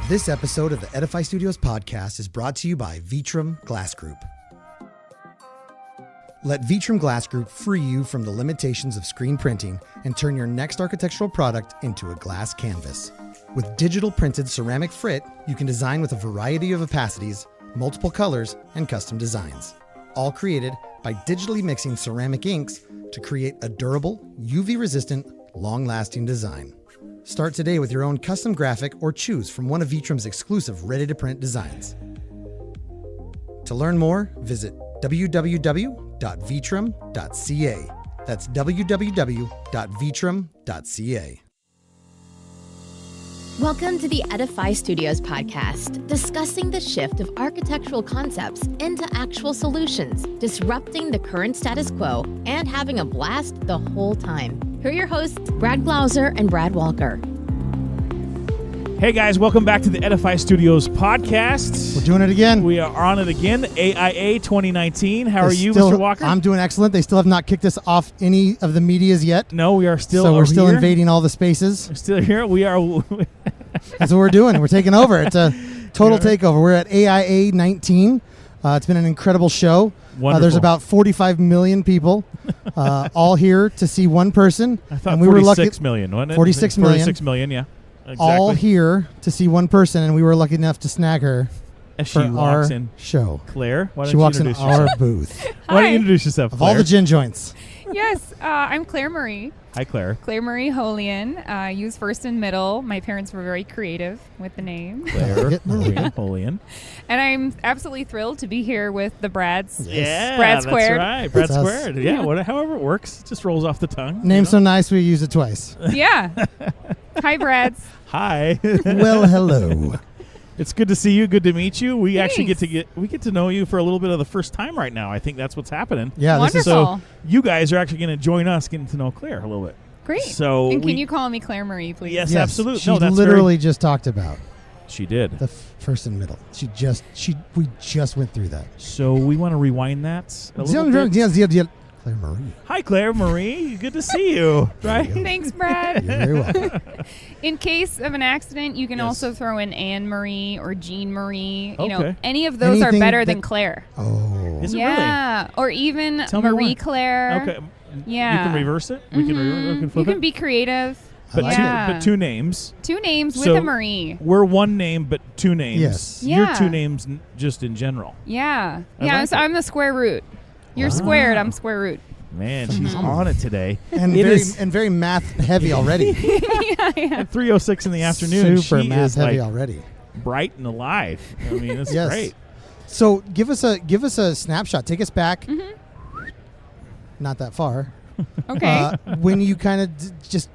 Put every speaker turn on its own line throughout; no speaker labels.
This episode of the Edify Studios podcast is brought to you by Vitrum Glass Group. Let Vitrum Glass Group free you from the limitations of screen printing and turn your next architectural product into a glass canvas. With digital printed ceramic frit, you can design with a variety of opacities, multiple colors, and custom designs. All created by digitally mixing ceramic inks to create a durable, UV-resistant, long-lasting design. Start today with your own custom graphic or choose from one of Vitrum's exclusive ready-to-print designs. To learn more, visit www.vitrum.ca. That's www.vitrum.ca.
Welcome to the Edify Studios podcast, discussing the shift of architectural concepts into actual solutions, disrupting the current status quo, and having a blast the whole time. Here are your hosts, Brad Glauser and Brad Walker.
Hey guys, welcome back to the Edify Studios podcast.
We're doing it again.
We are on it again, AIA 2019. How are you, Mr. Walker?
I'm doing excellent. They still have not kicked us off any of the medias yet.
No, we are still
So we're still
here.
invading all the spaces.
We're still here. We are.
That's what we're doing. We're taking over. It's a total takeover. We're at AIA 19. It's been an incredible show. There's about 45 million people all here to see one person.
I thought
and we
46 million, wasn't it?
46 million.
46 million, yeah. Exactly.
All here to see one person, and we were lucky enough to snag her
As
for
she walks
our
in.
show.
Claire, why don't
She
you
walks in
introduce
our
yourself?
booth.
Why don't you introduce yourself,
Of
Claire?
all the gin joints.
Yes, I'm Clair Marie.
Hi, Claire.
Clair Marie Wholean. Use first and middle. My parents were very creative with the name.
Claire Wholean.
And I'm absolutely thrilled to be here with the Brads.
Yeah,
Brad
that's
Squared.
right. Brad
That's us.
Squared. Yeah, however it works. It just rolls off the tongue.
Name's so nice we use it twice.
Yeah. Hi, Brads.
Hi.
Well, hello.
It's good to see you. Good to meet you. We actually
Thanks.
get to know you for a little bit of the first time right now. I think that's what's happening.
Yeah, this is
Wonderful.
So you guys are actually going to join us getting to know Claire a little bit.
Great.
So
and can you call me Clair Marie, please?
Yes,
yes,
absolutely.
She
No, that's
literally just talked about
she did.
the first and middle. We just went through that.
So we want to rewind that a little bit.
Claire Marie.
Hi, Claire Marie. Good to see you. Right?
Thanks, Brad.
You're very welcome.
In case of an accident, you can
Yes.
also throw in Anne Marie or Jean Marie. You know,
Okay.
any of those
Anything
are better
that-
than Claire.
Oh.
Is it
Yeah. Or even
Tell me
Marie
why.
Claire.
Okay.
Yeah.
You can reverse it. We can
Mhm.
flip
You can
it.
be creative.
I like
Yeah.
But two names.
Two names with
So-
a Marie.
We're one name, but two names.
Yes.
You're
Yeah.
two names just in general.
Yeah.
I
Yeah,
like
so
it.
I'm the square root. You're
Wow.
squared, I'm square root.
Man, she's
Mhm.
on it today.
And
It
very
is-
and very math heavy already.
yeah.
At 3:06 in the afternoon,
Super
she
math
is
heavy
like
already.
bright and alive. I mean, it's
Yes.
great.
So give us a snapshot. Take us back.
Mhm.
Not that far.
Okay.
When you kind of just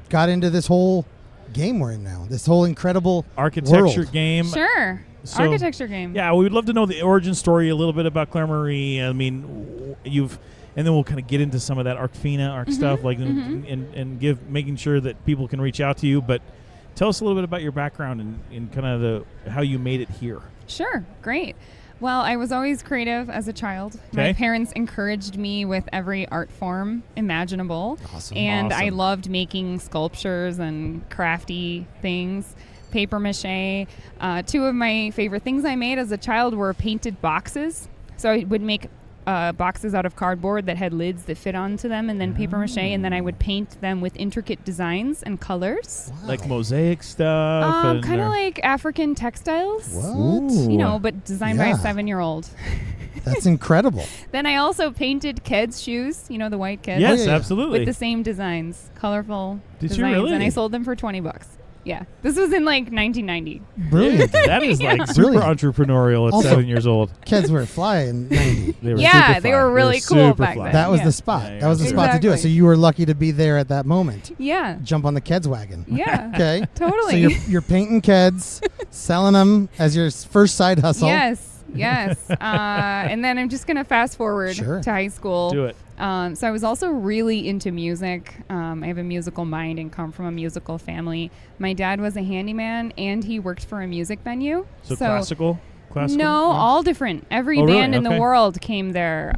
got into this whole game we're in now, this whole incredible
Architecture
world.
game.
Sure.
So-
Architecture game.
Yeah, we would love to know the origin story a little bit about Claire Marie. I mean, and then we'll kind of get into some of that ArcFina stuff, like and making sure that people can reach out to you. But tell us a little bit about your background and kind of how you made it here.
Sure. Great. Well, I was always creative as a child.
Okay.
My parents encouraged me with every art form imaginable.
Awesome.
And I
Awesome.
loved making sculptures and crafty things, paper mache. Two of my favorite things I made as a child were painted boxes. So I would make boxes out of cardboard that had lids that fit onto them, and then paper mache, and then I would paint them with intricate designs and colors.
Wow.
Like mosaic stuff. and
Kind of like African textiles.
What?
Ooh.
You know, but designed by
Yeah.
a 7-year-old.
That's incredible.
Then I also painted Keds shoes, you know, the white Keds.
Yes,
Oh, yeah.
absolutely.
With the same designs, colorful
Did you
designs.
really?
And I sold them for $20. Yeah. This was in like 1990.
Brilliant.
That is like super
Brilliant.
entrepreneurial at
Also-
7 years old.
Kids were fly in 90.
They were
Yeah,
super
they
fly.
were really
They were
cool
super
back
fly.
then.
That was
Yeah.
the spot.
Yeah,
That was the
yeah.
spot to do it. So
Exactly.
you were lucky to be there at that moment.
Yeah.
Jump on the Keds wagon.
Yeah.
Okay.
Totally.
So you're painting Keds, selling them as your first side hustle.
Yes. Yes. And then I'm just going to fast forward
Sure.
to high school.
Do it.
So I was also really into music. I have a musical mind and come from a musical family. My dad was a handyman and he worked for a music venue.
So classical?
No, all different. Every
Oh, really?
band in
Okay.
the world came there.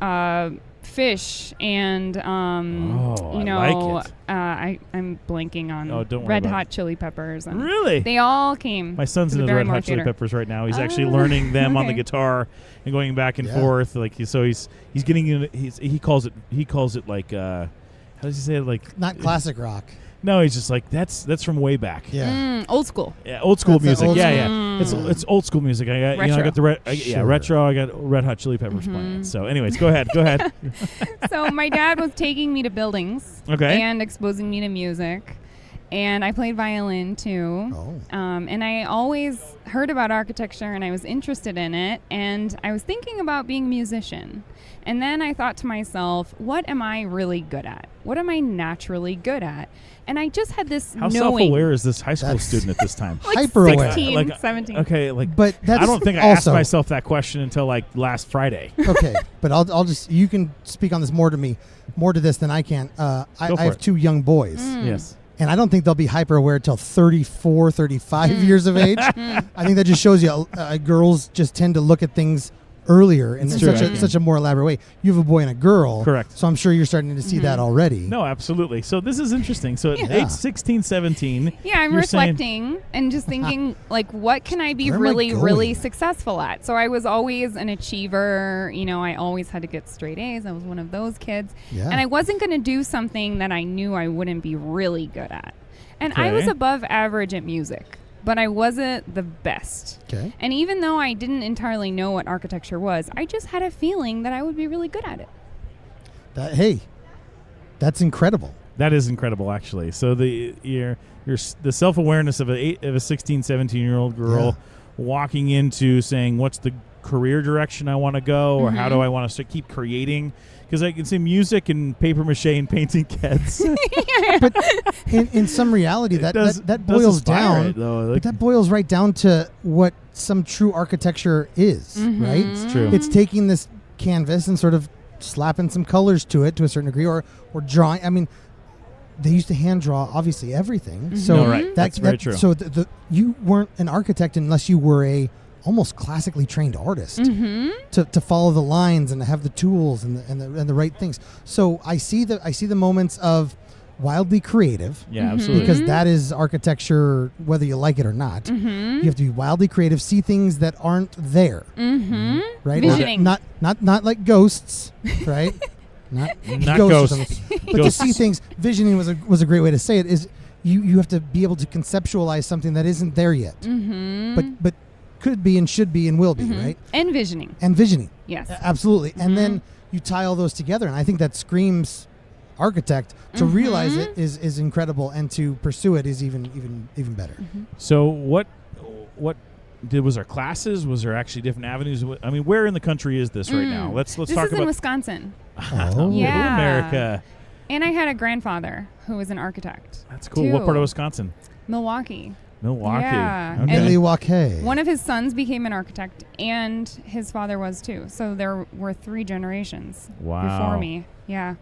Fish and
I
you know,
like it.
I'm blanking on
don't worry
Red
about
Hot Chili Peppers. And
Really?
They all came.
My son's
to
into
the
Red
Barrymore
Hot Chili
Theater.
Peppers right now. He's actually learning them on the
okay.
guitar and going back and
Yeah.
forth. Like he's getting in. He calls it like how does he say it? Like
Not classic rock.
No, he's just like that's from way back.
Yeah.
Old school.
Yeah, old school
That's the
music.
old
Yeah,
school.
yeah. It's old school music. I got I got the
Sure.
retro. I got Red Hot Chili Peppers playing. So, anyways, go ahead. Go ahead.
So my dad was taking me to buildings
Okay.
and exposing me to music. And I played violin too.
Oh.
And I always heard about architecture and I was interested in it. And I was thinking about being a musician. And then I thought to myself, what am I really good at? What am I naturally good at? And I just had this
How
knowing.
self-aware is this high school
That's-
student at this time?
Like
Hyper-aware.
16, 17.
Okay, like
But that's
I don't think I asked
also-
myself that question until like last Friday.
Okay, but I'll just you can speak on this more to this than I can. I
Go for
have
it.
2 young boys,
Yes.
and I don't think they'll be hyper aware till 34, 35 years of age. I think that just shows you girls just tend to look at things earlier in
It's true,
such a more elaborate way. You have a boy and a girl,
Correct.
So I'm sure you're starting to see that already.
No, absolutely. So this is interesting. So at
Yeah.
age 16, 17,
Yeah, I'm
you're saying-
reflecting and just thinking, like, what can I be
Where am I
really,
going?
really successful at? So I was always an achiever. You know, I always had to get straight A's. I was one of those kids.
Yeah.
And I wasn't going to do something that I knew I wouldn't be really good at. And I was
Okay.
above average at music, but I wasn't the best.
Okay.
And even though I didn't entirely know what architecture was, I just had a feeling that I would be really good at it.
Hey, that's incredible.
That is incredible, actually. So the self-awareness of a 16, 17-year-old girl
Yeah.
walking into saying, what's the career direction I want to go, or how do I want to keep creating? Because I can see music and paper mache and painting kids.
But in some reality, that
does
boils
inspire
down.
it, though.
But that boils right down to what some true architecture is, right?
It's true.
It's taking this canvas and sort of slapping some colors to it to a certain degree, or drawing. I mean, they used to hand draw obviously everything. So
No, right. That's very true.
So you weren't an architect unless you were a almost classically trained artist to follow the lines and to have the tools and the right things. So I see the moments of wildly creative.
Yeah, absolutely.
Because that is architecture, whether you like it or not. You have to be wildly creative, see things that aren't there, right?
Visioning.
Not like ghosts, right? Not
Not
ghosts, or
ghosts.
something. But to see things. Visioning was a great way to say it. Is you have to be able to conceptualize something that isn't there yet, but could be and should be and will be, right?
Envisioning.
And visioning,
Yes.
absolutely. And then you tie all those together, and I think that screams architect. To realize it is incredible, and to pursue it is even better.
So what was there classes? Was there actually different avenues? I mean, where in the country is this right now? Let's
This
talk
is in
about
Wisconsin.
Oh.
Yeah.
America.
And I had a grandfather who was an architect.
That's cool. What
too.
part of Wisconsin?
Milwaukee.
Milwaukee.
Yeah.
Okay.
And
Milwaukee.
one of his sons became an architect, and his father was too. So there were 3 generations
Wow.
before me. Yeah.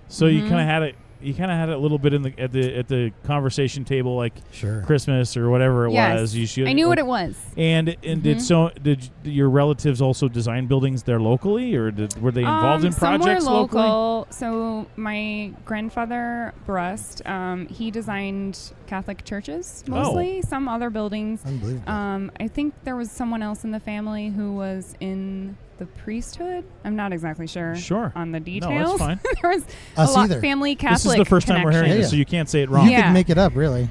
So you kind of had it. You kind of had it a little bit at the conversation table, like
Sure.
Christmas or whatever it
Yes.
was. You should.
I knew what it was.
And did your relatives also design buildings there locally, or were they involved in projects
Somewhere
locally?
local. So my grandfather, Brust, he designed Catholic churches mostly. Some other buildings.
Unbelievable.
I think there was someone else in the family who was in the priesthood. I'm not exactly sure.
Sure.
On the
No,
details.
that's fine.
There was
Us
a lot
either.
family Catholic.
This is the first time we're hearing
Yeah,
this,
yeah.
so you can't say it wrong.
You
Yeah.
could make it up, really.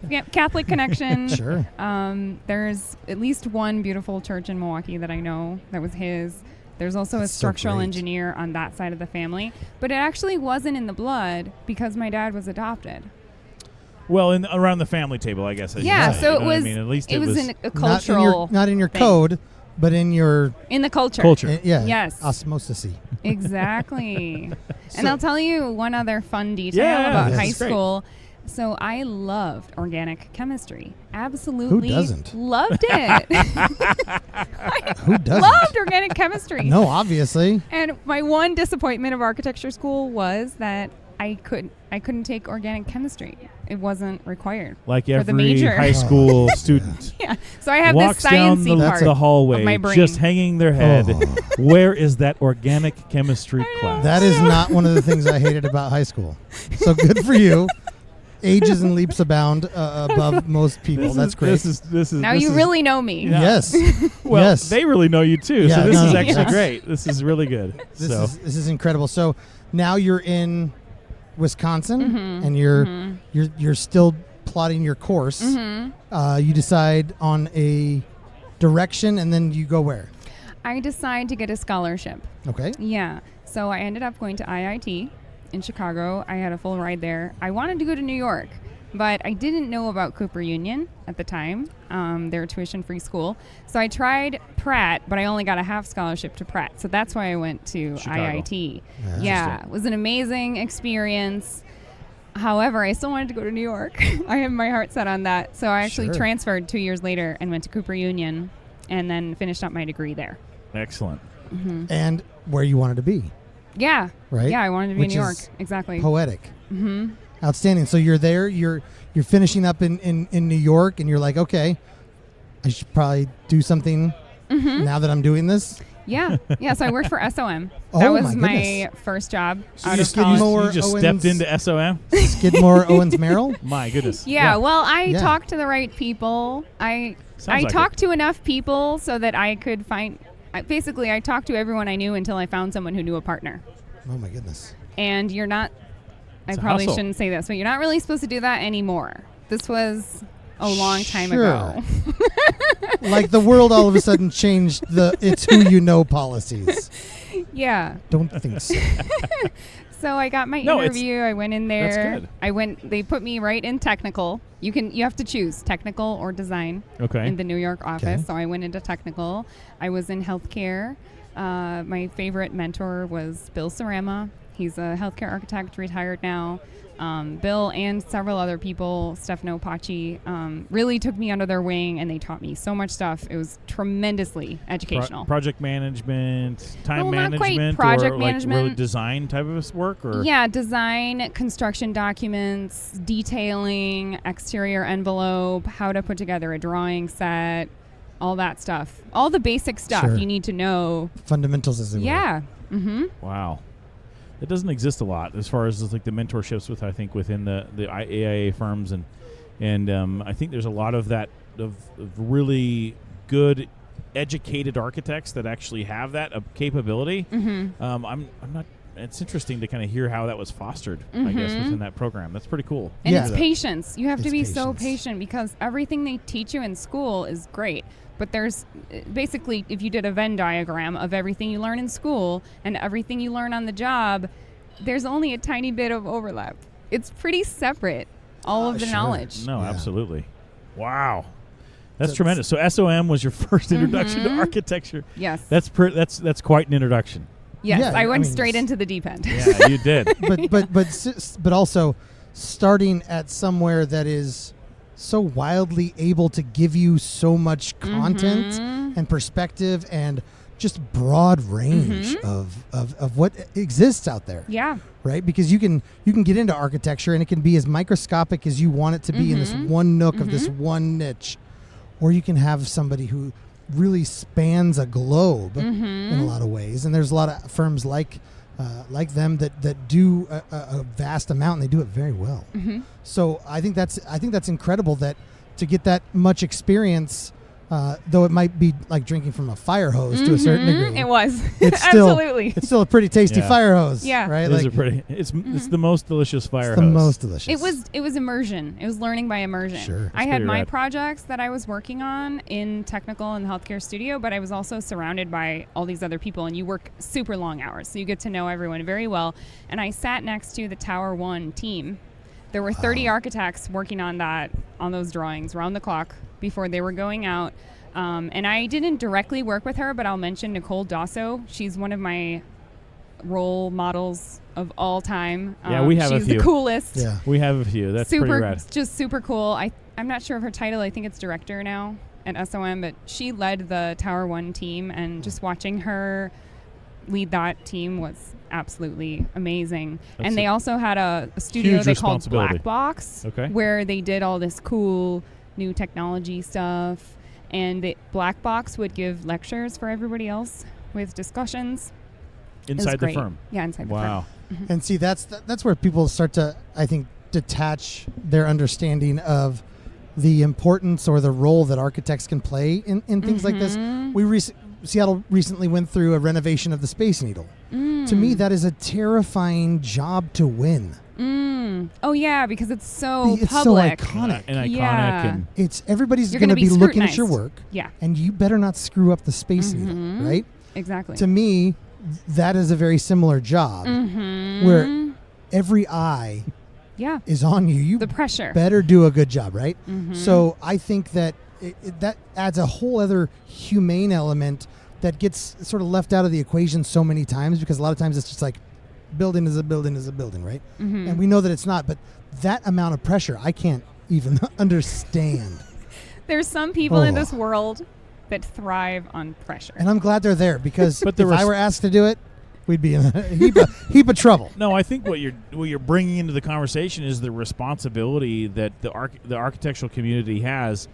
Yeah, Catholic connection.
Sure.
There's at least one beautiful church in Milwaukee that I know that was his. There's also
That's
a
so
structural
great.
engineer on that side of the family, but it actually wasn't in the blood because my dad was adopted.
Well, around the family table, I guess. I should
Yeah,
say,
so
you
it
know what I
was.
mean? At least
it was in a
Not
cultural.
in your
thing.
code, but in your
in the culture.
culture.
yeah.
Yes.
Osmosis.
Exactly. And I'll tell you one other fun detail
Yeah,
about
this
high
is
great.
school. So I loved organic chemistry. Absolutely.
Who doesn't?
Loved it.
Who doesn't?
Loved organic chemistry.
No, obviously.
And my one disappointment of architecture school was that I couldn't take organic chemistry. It wasn't required.
Like
for the
every
major.
high school student.
Yeah. So I have
Walks
this
down
sciencey part
the hallway,
of my brain.
just hanging their head. Where is that organic chemistry class?
That is not one of the things I hated about high school. So good for you. Ages and leaps abound above most people. That's great.
Now you really know me.
Yeah.
Yes.
Well,
yes.
they really know you too.
Yeah,
so this
no,
is
no,
actually
that's-
great. This is really good.
This is incredible. So now you're in Wisconsin, and you're still plotting your course. You decide on a direction, and then you go where?
I decide to get a scholarship.
Okay.
Yeah. So I ended up going to IIT in Chicago. I had a full ride there. I wanted to go to New York, but I didn't know about Cooper Union at the time, their tuition-free school. So I tried Pratt, but I only got a half scholarship to Pratt. So that's why I went to
Chicago.
IIT.
Yeah.
Yeah, it was an amazing experience. However, I still wanted to go to New York. I have my heart set on that. So I actually
Sure.
transferred 2 years later and went to Cooper Union and then finished up my degree there.
Excellent.
And where you wanted to be,
Yeah.
right?
Yeah, I wanted to be
Which
in New York.
is
Exactly.
Poetic. Outstanding. So you're there. You're finishing up in New York, and you're like, okay, I should probably do something now that I'm doing this.
Yeah. Yeah, so I worked for SOM.
Oh,
That was
my
my
goodness.
first job
So
out
you
of
skid
college.
more
You just
Owens-
stepped into SOM?
Skidmore, Owens, Merrill.
My goodness.
Yeah, well, I
Yeah.
talked to the right people. I
Sounds like
talked to enough people so that I could find. Basically, I talked to everyone I knew until I found someone who knew a partner.
Oh my goodness.
And you're not. I
It's a
probably
hustle.
shouldn't say this, but you're not really supposed to do that anymore. This was a long time
Sure.
ago.
Like the world all of a sudden changed the "it's who you know" policies.
Yeah.
Don't think so.
So I got my
No, it's-
interview. I went in there.
That's good.
They put me right in technical. You have to choose technical or design
Okay.
in the New York office.
Okay.
So I went into technical. I was in healthcare. My favorite mentor was Bill Sarama. He's a healthcare architect, retired now. Bill and several other people, Stefano Paci, really took me under their wing, and they taught me so much stuff. It was tremendously educational.
Project management, time
Well, not quite
management,
project
or
management.
like really design type of work, or
Yeah, design, construction documents, detailing, exterior envelope, how to put together a drawing set, all that stuff. All the basic stuff
Sure.
you need to know.
Fundamentals, as it were.
Yeah. Mm-hmm.
Wow. It doesn't exist a lot as far as like the mentorships within the AIA firms, and I think there's a lot of that of really good educated architects that actually have that capability. I'm not. It's interesting to kind of hear how that was fostered, I guess, within that program. That's pretty cool.
And
Yeah.
it's patience. You have to
It's
be so
patience.
patient because everything they teach you in school is great. But there's basically, if you did a Venn diagram of everything you learn in school and everything you learn on the job, there's only a tiny bit of overlap. It's pretty separate, all of the
Sure.
knowledge.
No,
Yeah.
absolutely. Wow. That's
So
tremendous. So SOM was your first introduction to architecture.
Yes.
That's quite an introduction.
Yes,
Yeah,
I went
I mean,
straight into the deep end.
Yeah, you did.
but also starting at somewhere that is so wildly able to give you so much content and perspective and just broad range of what exists out there.
Yeah.
Right, because you can get into architecture and it can be as microscopic as you want it to be in this one nook of this one niche, or you can have somebody who really spans a globe in a lot of ways. And there's a lot of firms like them that do a vast amount, and they do it very well. So I think that's incredible that to get that much experience. Though it might be like drinking from a fire hose to a certain degree.
It was.
It's still,
Absolutely.
It's still a pretty tasty
Yeah.
fire hose.
Yeah.
Right?
Those
Like,
are pretty. It's the most delicious fire
it's the
hose.
most delicious.
It was immersion. It was learning by immersion.
Sure.
I
That's
had
pretty
my
rad.
projects that I was working on in technical and healthcare studio, but I was also surrounded by all these other people, and you work super long hours, so you get to know everyone very well. And I sat next to the Tower 1 team. There were 30 architects working on those drawings round the clock before they were going out. And I didn't directly work with her, but I'll mention Nicole Dosso. She's one of my role models of all time.
Yeah, we have a
she's
few.
the coolest.
Yeah.
We have a few. That's pretty
Super,
rad.
just super cool. I'm not sure of her title. I think it's director now at SOM, but she led the Tower 1 team, and just watching her lead that team was absolutely amazing.
That's
And they also had a studio
huge
they called
responsibility.
Black Box,
Okay.
where they did all this cool new technology stuff. And Black Box would give lectures for everybody else with discussions. It was
Inside the
great.
firm.
Yeah, inside the
Wow.
firm.
And see, that's where people start to, I think, detach their understanding of the importance or the role that architects can play in things like this. Seattle recently went through a renovation of the Space Needle. To me, that is a terrifying job to win.
Oh yeah, because it's so
It's
public.
so iconic.
And iconic.
Yeah.
And
It's everybody's
You're
going to
gonna
be
be
looking at your
scrutinized.
work,
Yeah,
and you better not screw up the Space Needle, right?
exactly.
To me, that is a very similar job where every eye
Yeah,
is on you. You
the pressure.
better do a good job, right? So I think that that adds a whole other humane element that gets sort of left out of the equation so many times, because a lot of times it's just like building is a building is a building, right? And we know that it's not, but that amount of pressure I can't even understand.
There's some people in
Oh.
this world that thrive on pressure.
And I'm glad they're there, because
But
if
there
I
was-
were asked to do it, we'd be in a heap of trouble.
No, I think what you're bringing into the conversation is the responsibility that the architectural community has,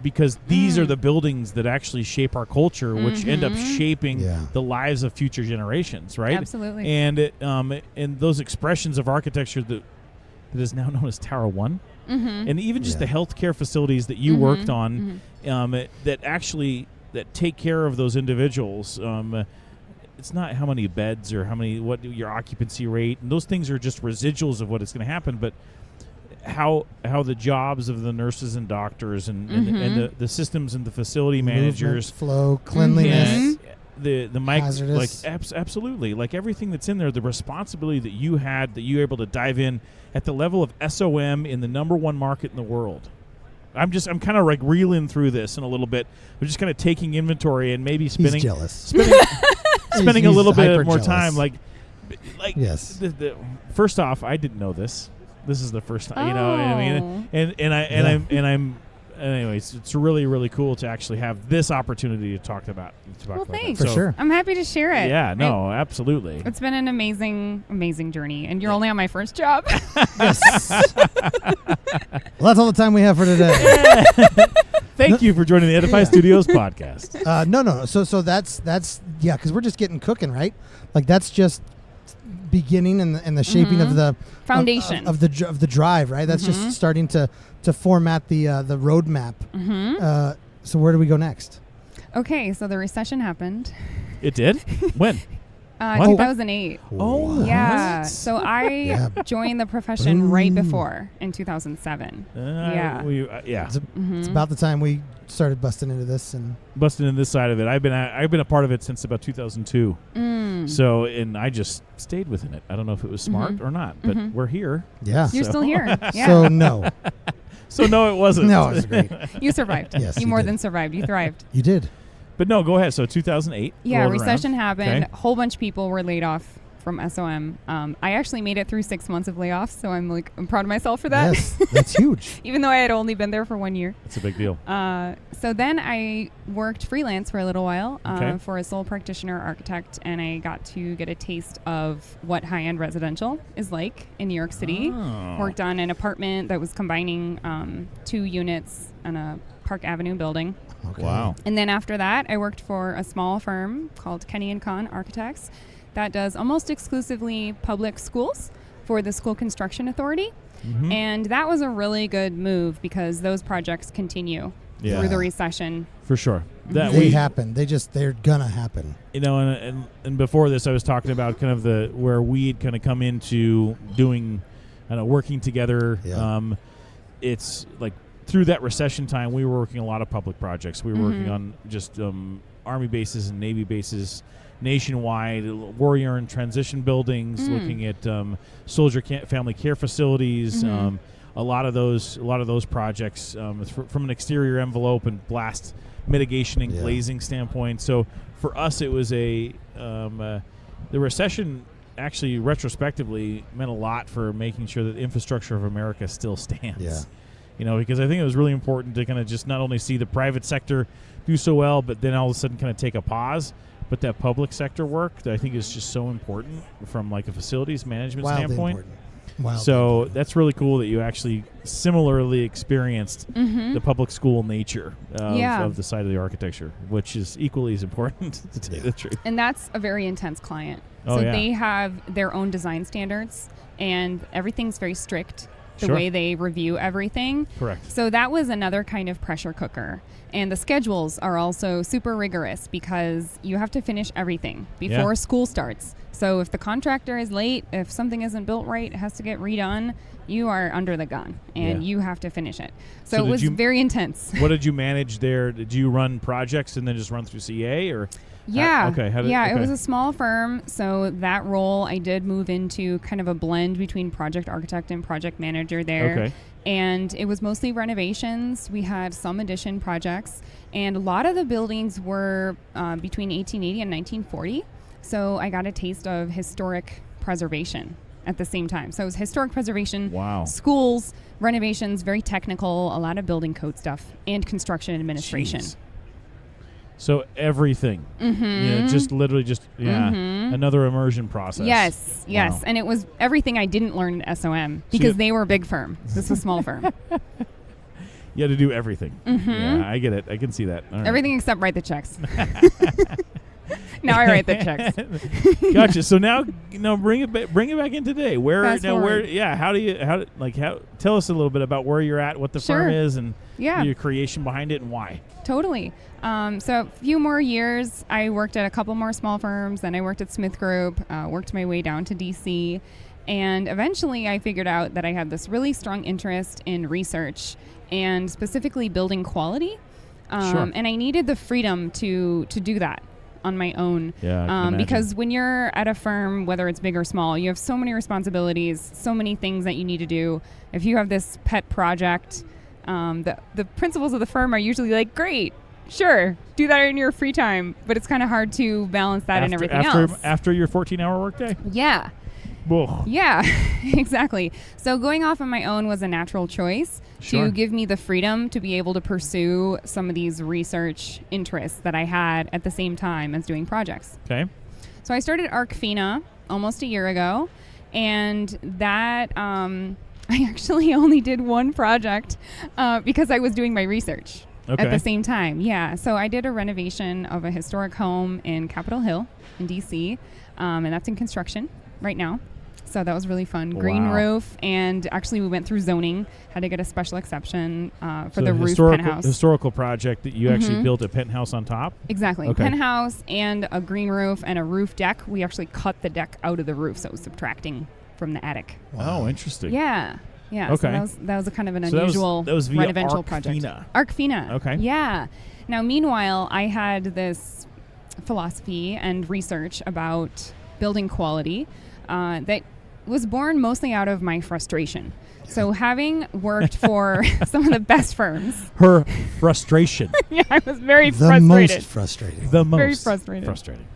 because these are the buildings that actually shape our culture, which end up shaping
Yeah.
the lives of future generations, right?
Absolutely.
And and those expressions of architecture that is now known as Tower One, and even just the healthcare facilities that you worked on, that actually that take care of those individuals. It's not how many beds or what your occupancy rate, and those things are just residuals of what is going to happen, but how the jobs of the nurses and doctors and the systems and the facility managers,
Movement, flow, cleanliness.
and the mic, like
Hazardous.
absolutely, like everything that's in there, the responsibility that you had, that you were able to dive in at the level of SOM in the #1 market in the world. I'm kind of like reeling through this in a little bit. We're just kind of taking inventory and maybe
He's
spending
jealous.
spending a
He's
little bit
hyper
more
jealous.
time, like
Yes.
first off, I didn't know this. This is the first time, you know what I mean? And I'm anyways, it's really, really cool to actually have this opportunity to talk about
Well,
that.
thanks.
For sure.
I'm happy to share it.
Yeah, no, absolutely.
It's been an amazing journey, and you're only on my first job.
Well, that's all the time we have for today.
Thank you for joining the Edify Studios podcast.
No. So that's yeah, because we're just getting cooking, right? Like that's just beginning and the shaping of the
Foundation.
of the drive, right? That's just starting to format the roadmap. So where do we go next?
Okay, so the recession happened.
It did? When? What?
2008.
Oh,
Yeah.
what?
So I
Yeah.
joined the profession right
Ooh.
before in 2007. Yeah.
Yeah.
It's about the time we started busting into this, and
Busting in this side of it. I've been a part of it since about 2002. So, and I just stayed within it. I don't know if it was smart or not, but we're here.
yeah.
You're still here. Yeah.
So no,
So no, it wasn't.
no, it's great.
You survived.
Yes,
you
you
more
did.
than survived. You thrived.
You did.
But no, go ahead. So 2008.
Yeah,
rolled
recession
around.
happened.
Okay.
A whole bunch of people were laid off from SOM. I actually made it through 6 months of layoffs, so I'm proud of myself for that.
Yes, that's huge.
Even though I had only been there for 1 year.
It's a big deal.
So then I worked freelance for a little while
Okay.
for a sole practitioner architect, and I got to get a taste of what high-end residential is like in New York City.
Oh.
Worked on an apartment that was combining 2 units on a Park Avenue building.
Okay.
Wow.
And then after that, I worked for a small firm called Kenny & Kahn Architects that does almost exclusively public schools for the School Construction Authority. And that was a really good move because those projects continue
Yeah.
through the recession.
For sure. That
They
we
happen. They're gonna happen.
You know, and before this, I was talking about kind of where we'd kind of come into doing, working together.
Yeah.
It's like through that recession time, we were working a lot of public projects. We were working on just Army bases and Navy bases nationwide, warrior and transition buildings, looking at soldier family care facilities. A lot of those projects from an exterior envelope and blast mitigation and glazing standpoint. So for us, it was the recession actually retrospectively meant a lot for making sure that the infrastructure of America still stands.
Yeah.
You know, because I think it was really important to kind of just not only see the private sector do so well, but then all of a sudden kind of take a pause But that public sector work, I think, is just so important from like a facilities management
Wildly
standpoint.
important. Wildly
So
important.
that's really cool that you actually similarly experienced the public school nature of the side of the architecture, which is equally as important to tell you the truth.
And that's a very intense client.
Oh,
So
yeah.
they have their own design standards, and everything's very strict, the
Sure.
way they review everything.
Correct.
So that was another kind of pressure cooker. And the schedules are also super rigorous because you have to finish everything before school starts. So if the contractor is late, if something isn't built right, it has to get redone, you are under the gun and you have to finish it. So it
did
was
you-
very intense.
What did you manage there? Did you run projects and then just run through CA or?
Yeah.
Okay.
It was a small firm. So that role I did move into kind of a blend between project architect and project manager there.
Okay.
And it was mostly renovations. We had some addition projects. And a lot of the buildings were between 1880 and 1940. So I got a taste of historic preservation at the same time. So it was historic preservation,
Wow.
schools, renovations, very technical, a lot of building code stuff, and construction administration.
Jeez. So everything. Yeah, just literally another immersion process.
Yes.
Wow.
And it was everything I didn't learn at SOM because they were a big firm. This was a small firm.
You had to do everything. Yeah, I get it. I can see that. All right.
Everything except write the checks. Now I write the checks.
Gotcha. So now, bring it back in today.
Fast forward.
Tell us a little bit about where you're at, what the firm
Sure.
is, and
Yeah.
your creation behind it, and why.
Totally. So a few more years, I worked at a couple more small firms. Then I worked at Smith Group, worked my way down to DC. And eventually I figured out that I had this really strong interest in research and specifically building quality.
Sure.
And I needed the freedom to do that on my own.
Yeah, I can imagine.
Because when you're at a firm, whether it's big or small, you have so many responsibilities, so many things that you need to do. If you have this pet project, the principals of the firm are usually like, great, sure, do that in your free time. But it's kind of hard to balance that and everything else.
After your 14-hour workday?
Yeah.
Whoa.
Yeah, exactly. So going off on my own was a natural choice
Sure.
to give me the freedom to be able to pursue some of these research interests that I had at the same time as doing projects.
Okay.
So I started ArcFina almost a year ago, and that I actually only did one project because I was doing my research at the same time. Yeah, so I did a renovation of a historic home in Capitol Hill in DC, and that's in construction right now. So that was really fun. Green
Wow.
roof, and actually we went through zoning, had to get a special exception for the roof penthouse.
Historical project that you actually built a penthouse on top?
Exactly.
Okay.
Penthouse and a green roof and a roof deck. We actually cut the deck out of the roof, so it was subtracting from the attic.
Oh, interesting.
Yeah. Yeah.
Okay.
So that was a kind of an
So
unusual
that was via
residential project.
ArcFina.
ArcFina.
Okay.
Yeah. Now, meanwhile, I had this philosophy and research about building quality that was born mostly out of my frustration. So having worked for some of the best firms.
Her frustration.
Yeah, I was very
The
frustrated.
most frustrating.
The most
Very frustrated.
frustrating.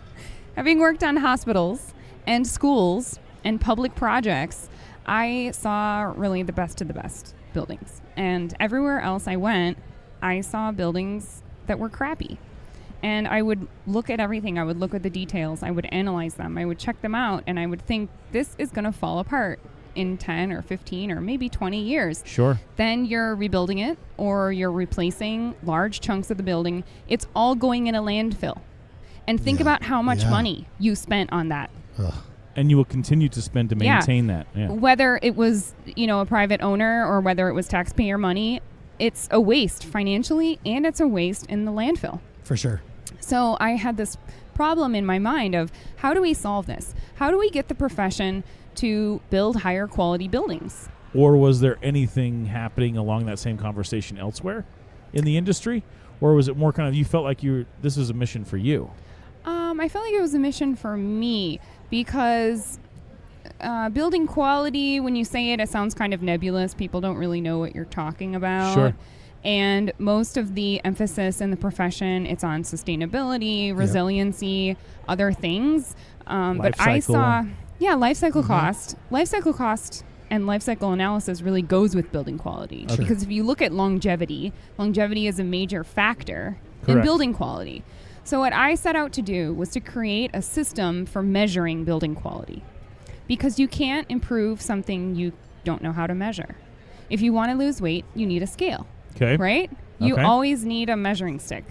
Having worked on hospitals and schools and public projects, I saw really the best of the best buildings. And everywhere else I went, I saw buildings that were crappy. And I would look at everything. I would look at the details. I would analyze them. I would check them out. And I would think, this is going to fall apart in 10 or 15 or maybe 20 years.
Sure.
Then you're rebuilding it or you're replacing large chunks of the building. It's all going in a landfill. And think
Yeah.
about how much
Yeah.
money you spent on that.
Ugh.
And you will continue to spend to maintain that. Yeah.
Whether it was, a private owner or whether it was taxpayer money, it's a waste financially and it's a waste in the landfill.
For sure.
So I had this problem in my mind of how do we solve this? How do we get the profession to build higher quality buildings?
Or was there anything happening along that same conversation elsewhere in the industry? Or was it more kind of you felt like this was a mission for you?
I felt like it was a mission for me because building quality, when you say it, it sounds kind of nebulous. People don't really know what you're talking about.
Sure.
And most of the emphasis in the profession, it's on sustainability, resiliency, other things. But I saw, life cycle cost. Life cycle cost and life cycle analysis really goes with building quality.
Sure.
Because if you look at longevity is a major factor in
Correct.
building quality. So what I set out to do was to create a system for measuring building quality, because you can't improve something you don't know how to measure. If you want to lose weight, you need a scale,
Okay.
right? You
Okay.
always need a measuring stick.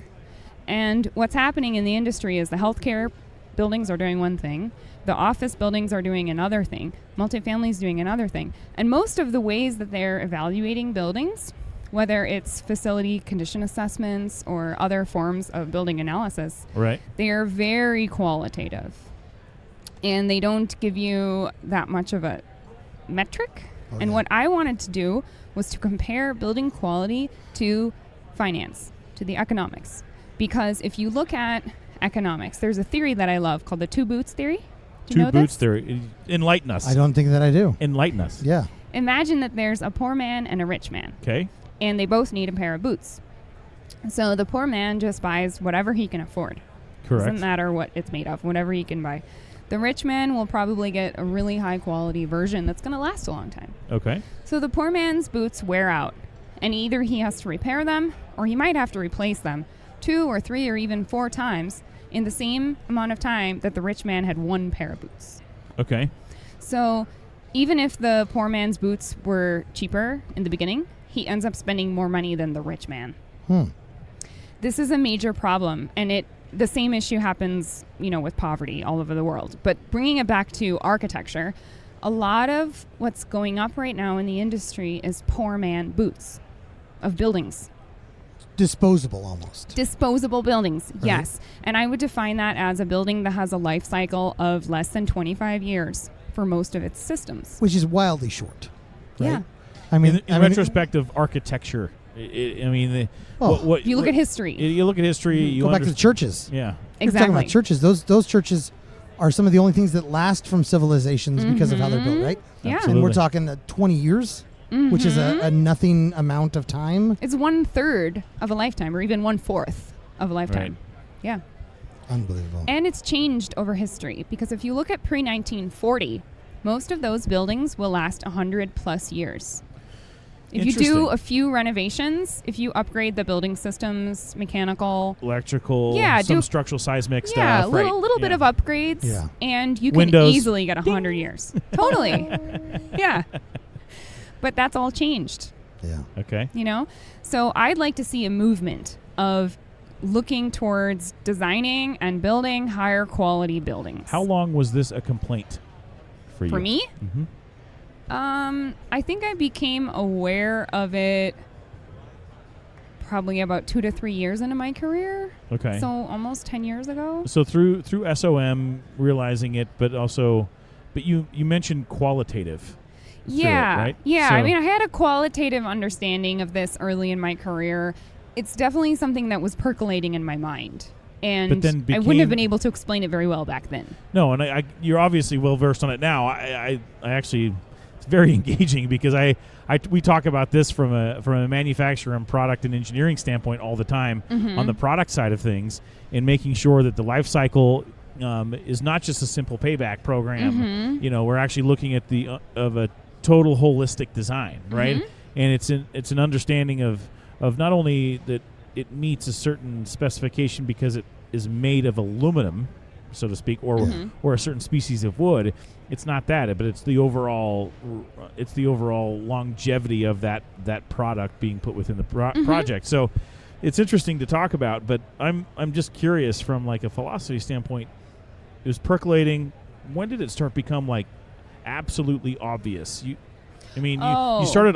And what's happening in the industry is the healthcare buildings are doing one thing, the office buildings are doing another thing, multifamily is doing another thing. And most of the ways that they're evaluating buildings, whether it's facility condition assessments or other forms of building analysis,
Right.
they are very qualitative. And they don't give you that much of a metric.
Oh,
And
yeah.
what I wanted to do was to compare building quality to finance, to the economics. Because if you look at economics, there's a theory that I love called the two boots theory. Do you know
Two boots
this?
theory. Enlighten us.
I don't think that I do.
Enlighten us.
Yeah.
Imagine that there's a poor man and a rich man,
Okay.
and they both need a pair of boots. So the poor man just buys whatever he can afford.
Correct.
Doesn't matter what it's made of, whatever he can buy. The rich man will probably get a really high quality version that's going to last a long time.
Okay.
So the poor man's boots wear out, and either he has to repair them or he might have to replace them 2 or 3 or even 4 times in the same amount of time that the rich man had one pair of boots.
Okay.
So even if the poor man's boots were cheaper in the beginning, he ends up spending more money than the rich man. This is a major problem, and the same issue happens, with poverty all over the world. But bringing it back to architecture, a lot of what's going up right now in the industry is poor man boots of buildings.
Disposable almost.
Disposable buildings,
Right.
yes. And I would define that as a building that has a life cycle of less than 25 years for most of its systems.
Which is wildly short. Right?
Yeah.
I mean,
In retrospect of architecture, what
If you look at history.
you look at history. You
go back to the churches.
Yeah.
We're talking
Exactly.
about churches. Those churches are some of the only things that last from civilizations because of how they're built, right?
Yeah.
Absolutely.
And we're talking 20 years, which is a nothing amount of time.
It's 1/3 of a lifetime, or even 1/4 of a lifetime.
Right.
Yeah.
Unbelievable.
And it's changed over history, because if you look at pre-1940, most of those buildings will last 100 plus years. If you do
Interesting.
a few renovations, if you upgrade the building systems, mechanical,
Electrical.
Yeah,
Some
do-
structural seismic
yeah,
stuff.
a
Right.
little bit
Yeah.
of upgrades,
Yeah.
and you can
Windows.
easily get 100 years. Totally. Yeah. But that's all changed.
Yeah.
Okay.
So I'd like to see a movement of looking towards designing and building higher quality buildings.
How long was this a complaint for you?
For me?
Mm-hmm.
I think I became aware of it probably about 2 to 3 years into my career.
Okay.
So almost 10 years ago.
So through SOM, realizing it, but you mentioned qualitative. through it,
Yeah.
right?
Yeah.
So-
I mean, I had a qualitative understanding of this early in my career. It's definitely something that was percolating in my mind. And
But then
I wouldn't have
became-
been able to explain it very well back then.
No, and you're obviously well versed on it now. I actually, it's very engaging because we talk about this from a manufacturer and product and engineering standpoint all the time on the product side of things, and making sure that the life cycle is not just a simple payback program. We're actually looking at of a total holistic design, right? And it's an understanding of not only that it meets a certain specification because it is made of aluminum, so to speak, or a certain species of wood. It's not that, but it's the overall longevity of that product being put within the project. So it's interesting to talk about, but I'm just curious from like a philosophy standpoint. It was percolating. When did it start become like absolutely obvious? You started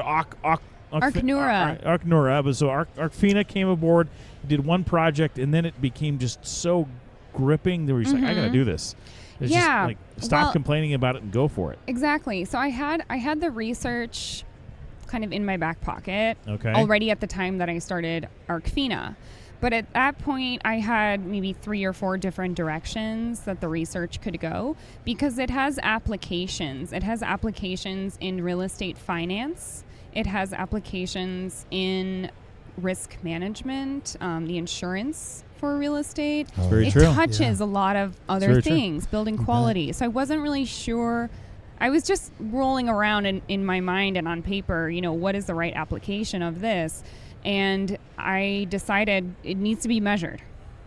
Arknura, but so Arkfina came aboard, did one project, and then it became just so gripping that we're just like, I gotta do this. It's just like stop complaining about it and go for it.
Exactly. So I had the research kind of in my back pocket
Okay.
already at the time that I started Arkfina. But at that point, I had maybe 3 or 4 different directions that the research could go, because it has applications. It has applications in real estate finance. It has applications in risk management, the insurance for real estate.
Oh,
very
It
true.
touches a lot of other
very true.
things, building quality. So I wasn't really sure. I was just rolling around in my mind and on paper, what is the right application of this? And I decided it needs to be measured.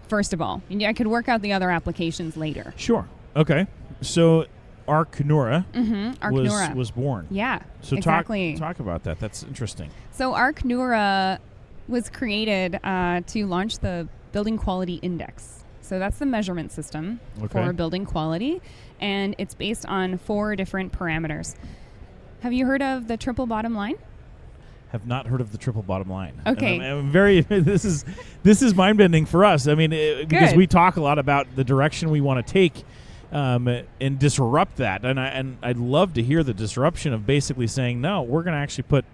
first of all. And I could work out the other applications later.
Sure. Okay. So Arcnura
Arcnura
was born.
Yeah,
So
exactly.
talk about that. That's interesting.
So Arcnura was created to launch the Building Quality Index. So that's the measurement system for building quality, and it's based on 4 different parameters. Have you heard of the triple bottom line?
Have not heard of the triple bottom line.
Okay.
I'm very. This is mind bending for us. I mean, because we talk a lot about the direction we want to take, and disrupt that. And I'd love to hear the disruption of basically saying, no, we're going to actually put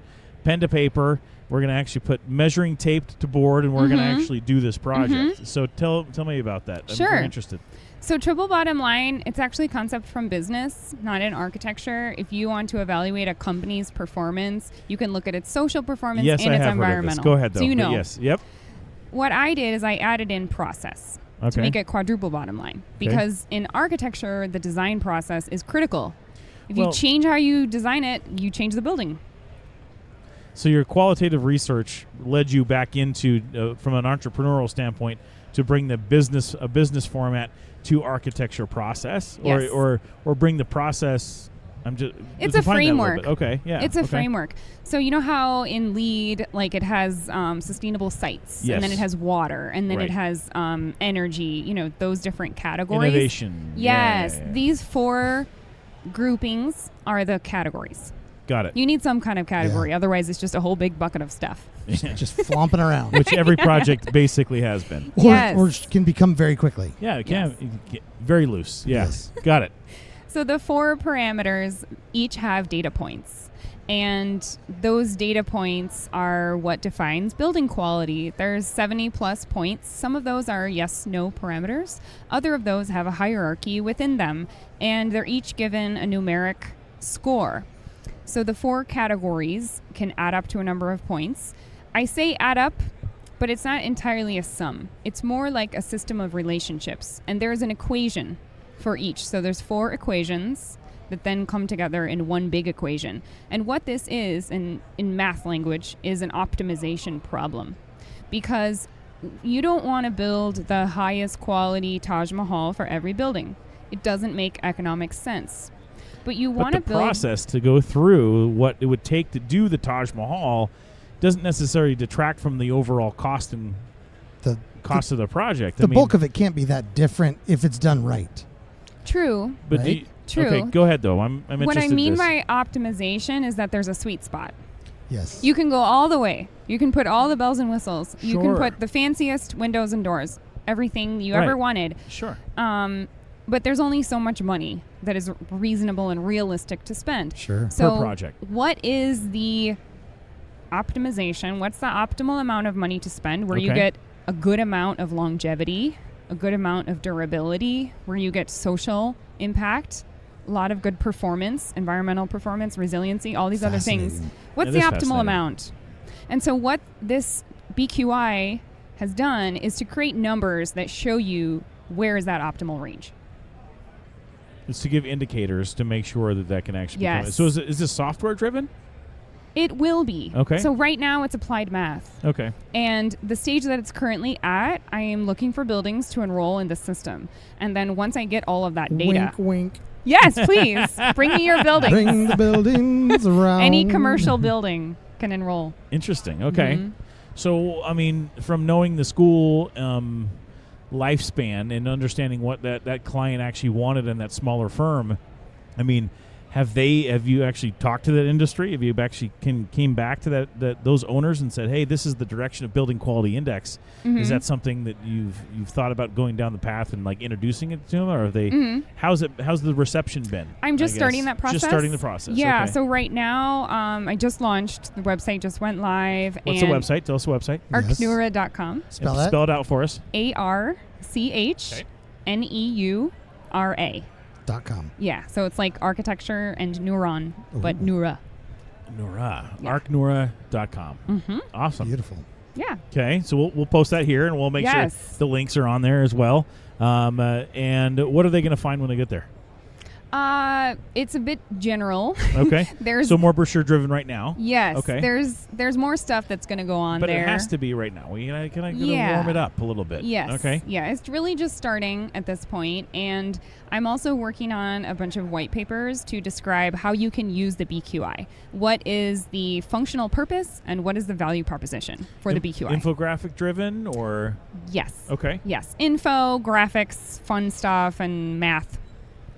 pen to paper. We're going to actually put measuring tape to board, and we're going to actually do this project. So tell me about that. I'm very interested.
So triple bottom line, it's actually a concept from business, not in architecture. If you want to evaluate a company's performance, you can look at its social performance and its environmental.
Heard of this. Go ahead, though.
So you know.
Yes. Yep.
What I did is I added in process to make it quadruple bottom line. Because in architecture, the design process is critical. If you change how you design it, you change the building.
So your qualitative research led you back into, from an entrepreneurial standpoint, to bring the business format to architecture process, or bring the process.
It's a framework.
Okay, yeah,
it's a framework. So you know how in LEED, like it has sustainable sites, and then it has water, and then it has energy. You know, those different categories.
Innovation.
Yes,
Yeah.
These 4 groupings are the categories.
Got it.
You need some kind of category, otherwise it's just a whole big bucket of stuff.
Just flomping around.
Which every project basically has been.
Or can become very quickly.
Yeah, it can. It can get very loose. Yeah,
Yes.
Got it.
So the 4 parameters each have data points. And those data points are what defines building quality. There's 70 plus points. Some of those are yes, no parameters. Other of those have a hierarchy within them. And they're each given a numeric score. So the 4 categories can add up to a number of points. I say add up, but it's not entirely a sum. It's more like a system of relationships. And there's an equation for each. So there's 4 equations that then come together in one big equation. And what this is, in math language, is an optimization problem. Because you don't want to build the highest quality Taj Mahal for every building. It doesn't make economic sense. But you want to build...
the process to go through what it would take to do the Taj Mahal doesn't necessarily detract from the overall cost and cost of the project.
The bulk of it can't be that different if it's done right.
True.
But
right?
True.
Okay, go ahead, though. I'm interested
What I mean
in this.
by optimization is that there's a sweet spot.
Yes.
You can go all the way. You can put all the bells and whistles. You can
Sure.
put the fanciest windows and doors, everything you ever wanted.
Sure.
But there's only so much money that is reasonable and realistic to spend.
Sure.
So
Per project.
what is the optimization? What's the optimal amount of money to spend where you get a good amount of longevity, a good amount of durability, where you get social impact, a lot of good performance, environmental performance, resiliency, all these other things. What's the optimal amount? And so what this BQI has done is to create numbers that show you where is that optimal range.
It's to give indicators to make sure that can actually
Yes.
be. So is this software driven?
It will be.
Okay.
So right now it's applied math.
Okay.
And the stage that it's currently at, I am looking for buildings to enroll in the system. And then once I get all of that data.
Wink, wink.
Yes, please. Bring me your buildings.
Bring the buildings around.
Any commercial building can enroll.
Interesting. Okay.
Mhm.
So, I mean, from knowing the school lifespan and understanding what that client actually wanted in that smaller firm, I mean, have you actually talked to that industry? Have you actually came back to those owners and said, hey, this is the direction of building quality index?
Mm-hmm.
Is that something that you've thought about going down the path and like introducing it to them, or are they? How's the reception been?
I'm just starting that process.
Just starting the process.
Yeah.
Okay.
So right now, I just launched. The website just went live.
What's the website? Tell us the website.
Arcnura.com.
Spell that.
Spell it out for us.
ARCHNEURA.
.com.
Yeah, so it's like architecture and neuron, but
Ooh.
Nura.
Nura.
Yeah.
Arcnura.com.
Mm-hmm.
Awesome.
Beautiful.
Yeah.
Okay, so we'll post that here, and we'll make sure the links are on there as well. And what are they going to find when they get there?
It's a bit general.
Okay.
There's
so more brochure driven right now.
Yes.
Okay.
There's more stuff that's going to go on
but
there.
It has to be right now. We can I
Yeah.
warm it up a little bit.
Yes.
Okay.
Yeah, it's really just starting at this point, and I'm also working on a bunch of white papers to describe how you can use the BQI. What is the functional purpose and what is the value proposition for the BQI?
Infographic driven or?
Yes.
Okay.
Yes. Info, graphics, fun stuff, and math.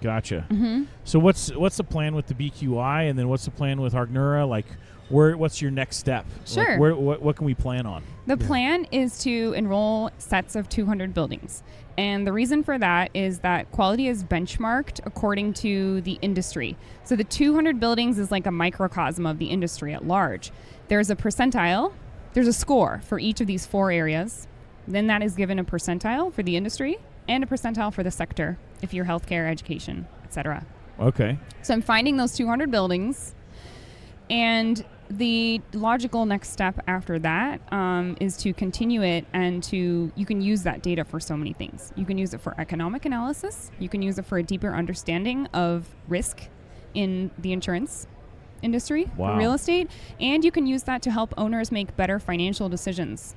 Gotcha.
Mm-hmm.
So what's the plan with the BQI, and then what's the plan with Argnura? Like, what's your next step?
Sure.
Like, what can we plan on?
The plan is to enroll sets of 200 buildings. And the reason for that is that quality is benchmarked according to the industry. So the 200 buildings is like a microcosm of the industry at large. There's a percentile, there's a score for each of these 4 areas. Then that is given a percentile for the industry and a percentile for the sector, if you're healthcare, education, etc.
Okay.
So I'm finding those 200 buildings, and the logical next step after that is to continue it, and you can use that data for so many things. You can use it for economic analysis. You can use it for a deeper understanding of risk in the insurance industry,
Wow.
for real estate, and you can use that to help owners make better financial decisions.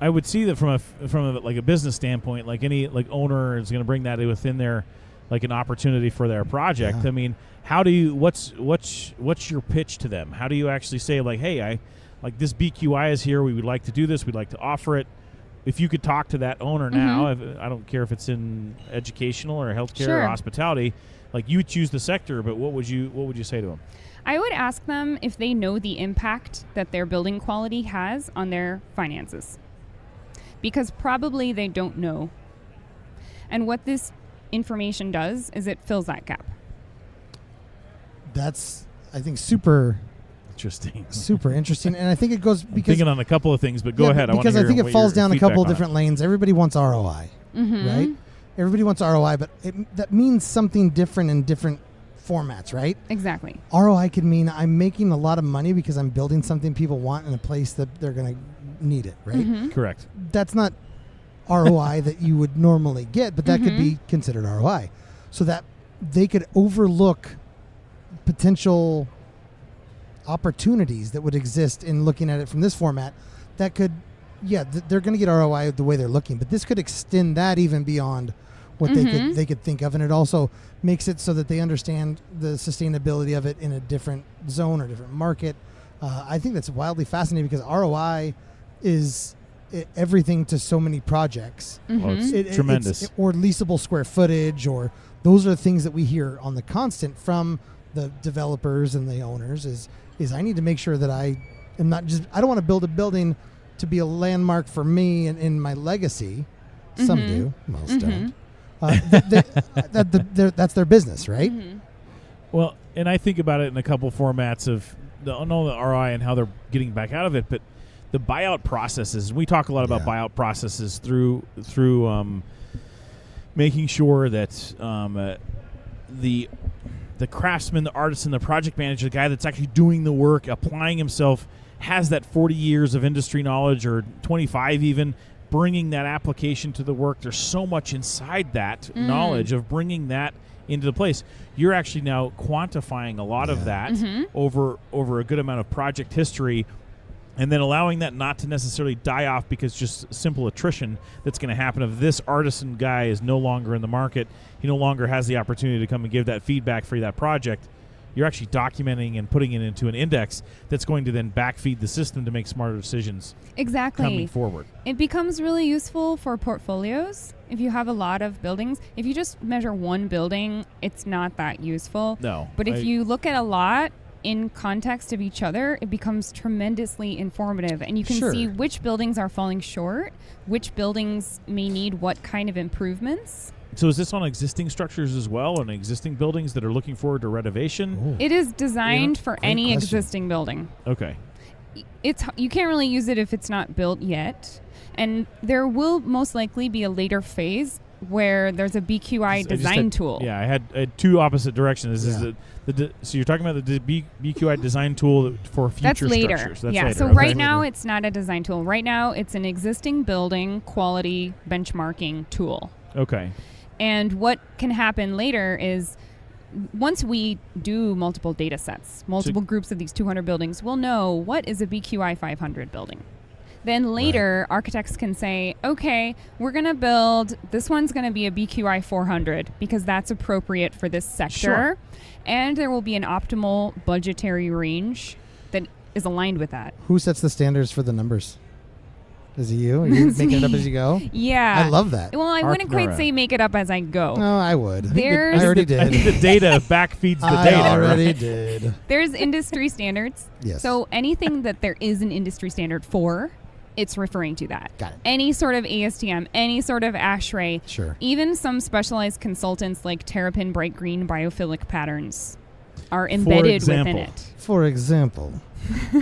I would see that from a like a business standpoint, like any like owner is going to bring that within their like an opportunity for their project.
Yeah.
I mean, how do you what's your pitch to them? How do you actually say like, hey, I like this BQI is here. We would like to do this. We'd like to offer it. If you could talk to that owner now, I don't care if it's in educational or healthcare
Sure.
or hospitality, like you choose the sector, but what would you say to them?
I would ask them if they know the impact that their building quality has on their finances, because probably they don't know. And what this information does is it fills that gap.
That's, I think, super interesting. And I think it goes
I'm
because
thinking on a couple of things, but go ahead.
Because I think it falls down a couple of different lanes. Everybody wants ROI,
Mm-hmm.
right? Everybody wants ROI, but that means something different in different formats, right?
Exactly.
ROI could mean I'm making a lot of money because I'm building something people want in a place that they're going to need it, right?
Mm-hmm.
Correct.
That's not ROI that you would normally get, but that could be considered ROI. So that they could overlook potential opportunities that would exist in looking at it from this format that could, they're going to get ROI the way they're looking, but this could extend that even beyond what they could think of, and it also makes it so that they understand the sustainability of it in a different zone or different market. I think that's wildly fascinating because ROI is everything to so many projects.
Well, it's tremendous.
Or leasable square footage, or those are the things that we hear on the constant from the developers and the owners is I need to make sure that I am not just, I don't want to build a building to be a landmark for me and in my legacy. Some do, most don't. That's their business, right?
Well, and I think about it in a couple formats of the ROI and how they're getting back out of it, but the buyout processes. We talk a lot about buyout processes through making sure that the craftsman, the artisan, the project manager, the guy that's actually doing the work, applying himself, has that 40 years of industry knowledge or 25 even, bringing that application to the work. There's so much inside that knowledge of bringing that into the place. You're actually now quantifying a lot of that over a good amount of project history, and then allowing that not to necessarily die off because just simple attrition that's going to happen if this artisan guy is no longer in the market. He no longer has the opportunity to come and give that feedback for that project. You're actually documenting and putting it into an index that's going to then backfeed the system to make smarter decisions coming forward.
It becomes really useful for portfolios. If you have a lot of buildings, if you just measure one building, it's not that useful.
No.
But if you look at a lot in context of each other, it becomes tremendously informative, and you can see which buildings are falling short, which buildings may need what kind of improvements.
So is this on existing structures as well, on existing buildings that are looking forward to renovation?
It is designed for any
question.
existing building.
Okay.
You can't really use it if it's not built yet, and there will most likely be a later phase where there's a BQI design tool.
Yeah, I had two opposite directions. So you're talking about the BQI design tool for future
That's later.
structures. That's
yeah,
later.
so
Okay.
right now it's not a design tool. Right now it's an existing building quality benchmarking tool.
Okay.
And what can happen later is once we do multiple data sets, multiple groups of these 200 buildings, we'll know what is a BQI 500 building. Then later, architects can say, okay, we're going to build, this one's going to be a BQI 400 because that's appropriate for this sector.
Sure.
And there will be an optimal budgetary range that is aligned with that.
Who sets the standards for the numbers? Is it you? Are you making it up as you go?
Yeah.
I love that.
Well, I wouldn't quite
Arcnera.
say make it up as I go.
No, I would.
There's-
I already
I think
did.
the data back feeds the
I
data.
already
right?
did.
There's industry standards.
Yes.
So anything that there is an industry standard for, it's referring to that.
Got it.
Any sort of ASTM, any sort of ASHRAE,
Sure.
even some specialized consultants like Terrapin Bright Green biophilic patterns are embedded within
example.
it.
For example,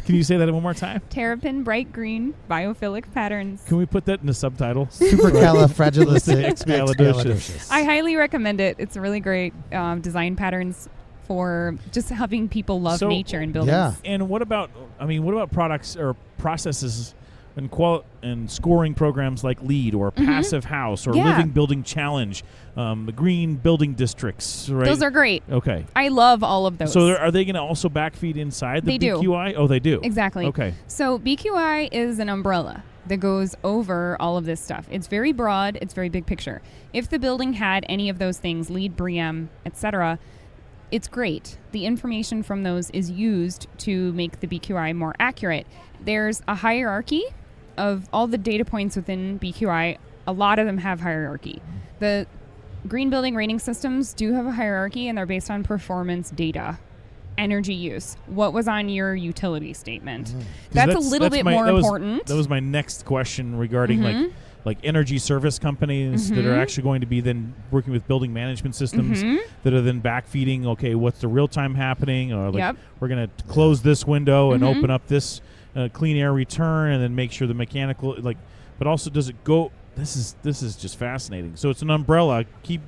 Can you say that one more time?
Terrapin Bright Green biophilic patterns.
Can we put that in the subtitle?
supercalifragilisticexpialidocious.
I highly recommend it. It's really great design patterns for just helping people love
So-
nature and buildings.
Yeah.
And what about products or processes and scoring programs like LEED or Passive House or
Yeah.
Living Building Challenge, the green building districts, right?
Those are great.
okay.
I love all of those.
So are they going to also backfeed inside the
They do.
BQI? Oh, they do.
Exactly.
Okay.
So BQI is an umbrella that goes over all of this stuff. It's very broad. It's very big picture. If the building had any of those things, LEED, BREEAM, etc., it's great. The information from those is used to make the BQI more accurate. There's a hierarchy of all the data points within BQI. A lot of them have hierarchy. The green building rating systems do have a hierarchy, and they're based on performance data. Energy use. What was on your utility statement? That's a little bit more important.
That was my next question regarding
Mm-hmm.
like energy service companies that are actually going to be then working with building management systems
Mm-hmm.
that are then backfeeding, okay, what's the real time happening? Or like
Yep.
we're going to close this window and
Mhm.
open up this clean air return and then make sure the mechanical, but also does it go, this is just fascinating. So it's an umbrella. Keep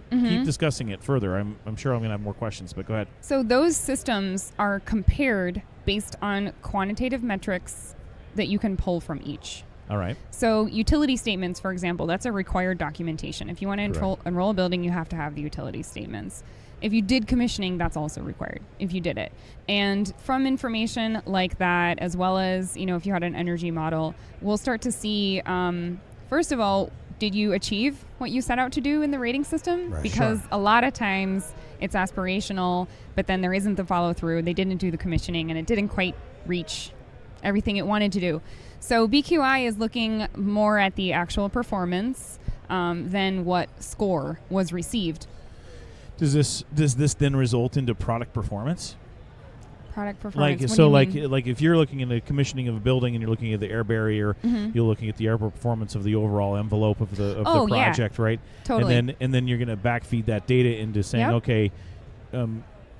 discussing it further. I'm sure I'm going to have more questions, but go ahead.
So those systems are compared based on quantitative metrics that you can pull from each.
All right.
So utility statements, for example, that's a required documentation. If you want to enroll a building, you have to have the utility statements. If you did commissioning, that's also required if you did it. And from information like that, as well as, if you had an energy model, we'll start to see, first of all, did you achieve what you set out to do in the rating system?
Right.
Because a lot of times it's aspirational, but then there isn't the follow through. They didn't do the commissioning and it didn't quite reach everything it wanted to do. So BQI is looking more at the actual performance than what score was received.
Does this then result into product performance?
Product performance. What do
So
you mean?
like if you're looking at the commissioning of a building and you're looking at the air barrier, you're looking at the air performance of the overall envelope of the
Oh, yeah.
project, right?
Totally.
And then you're going to backfeed that data into saying,
Yep.
okay,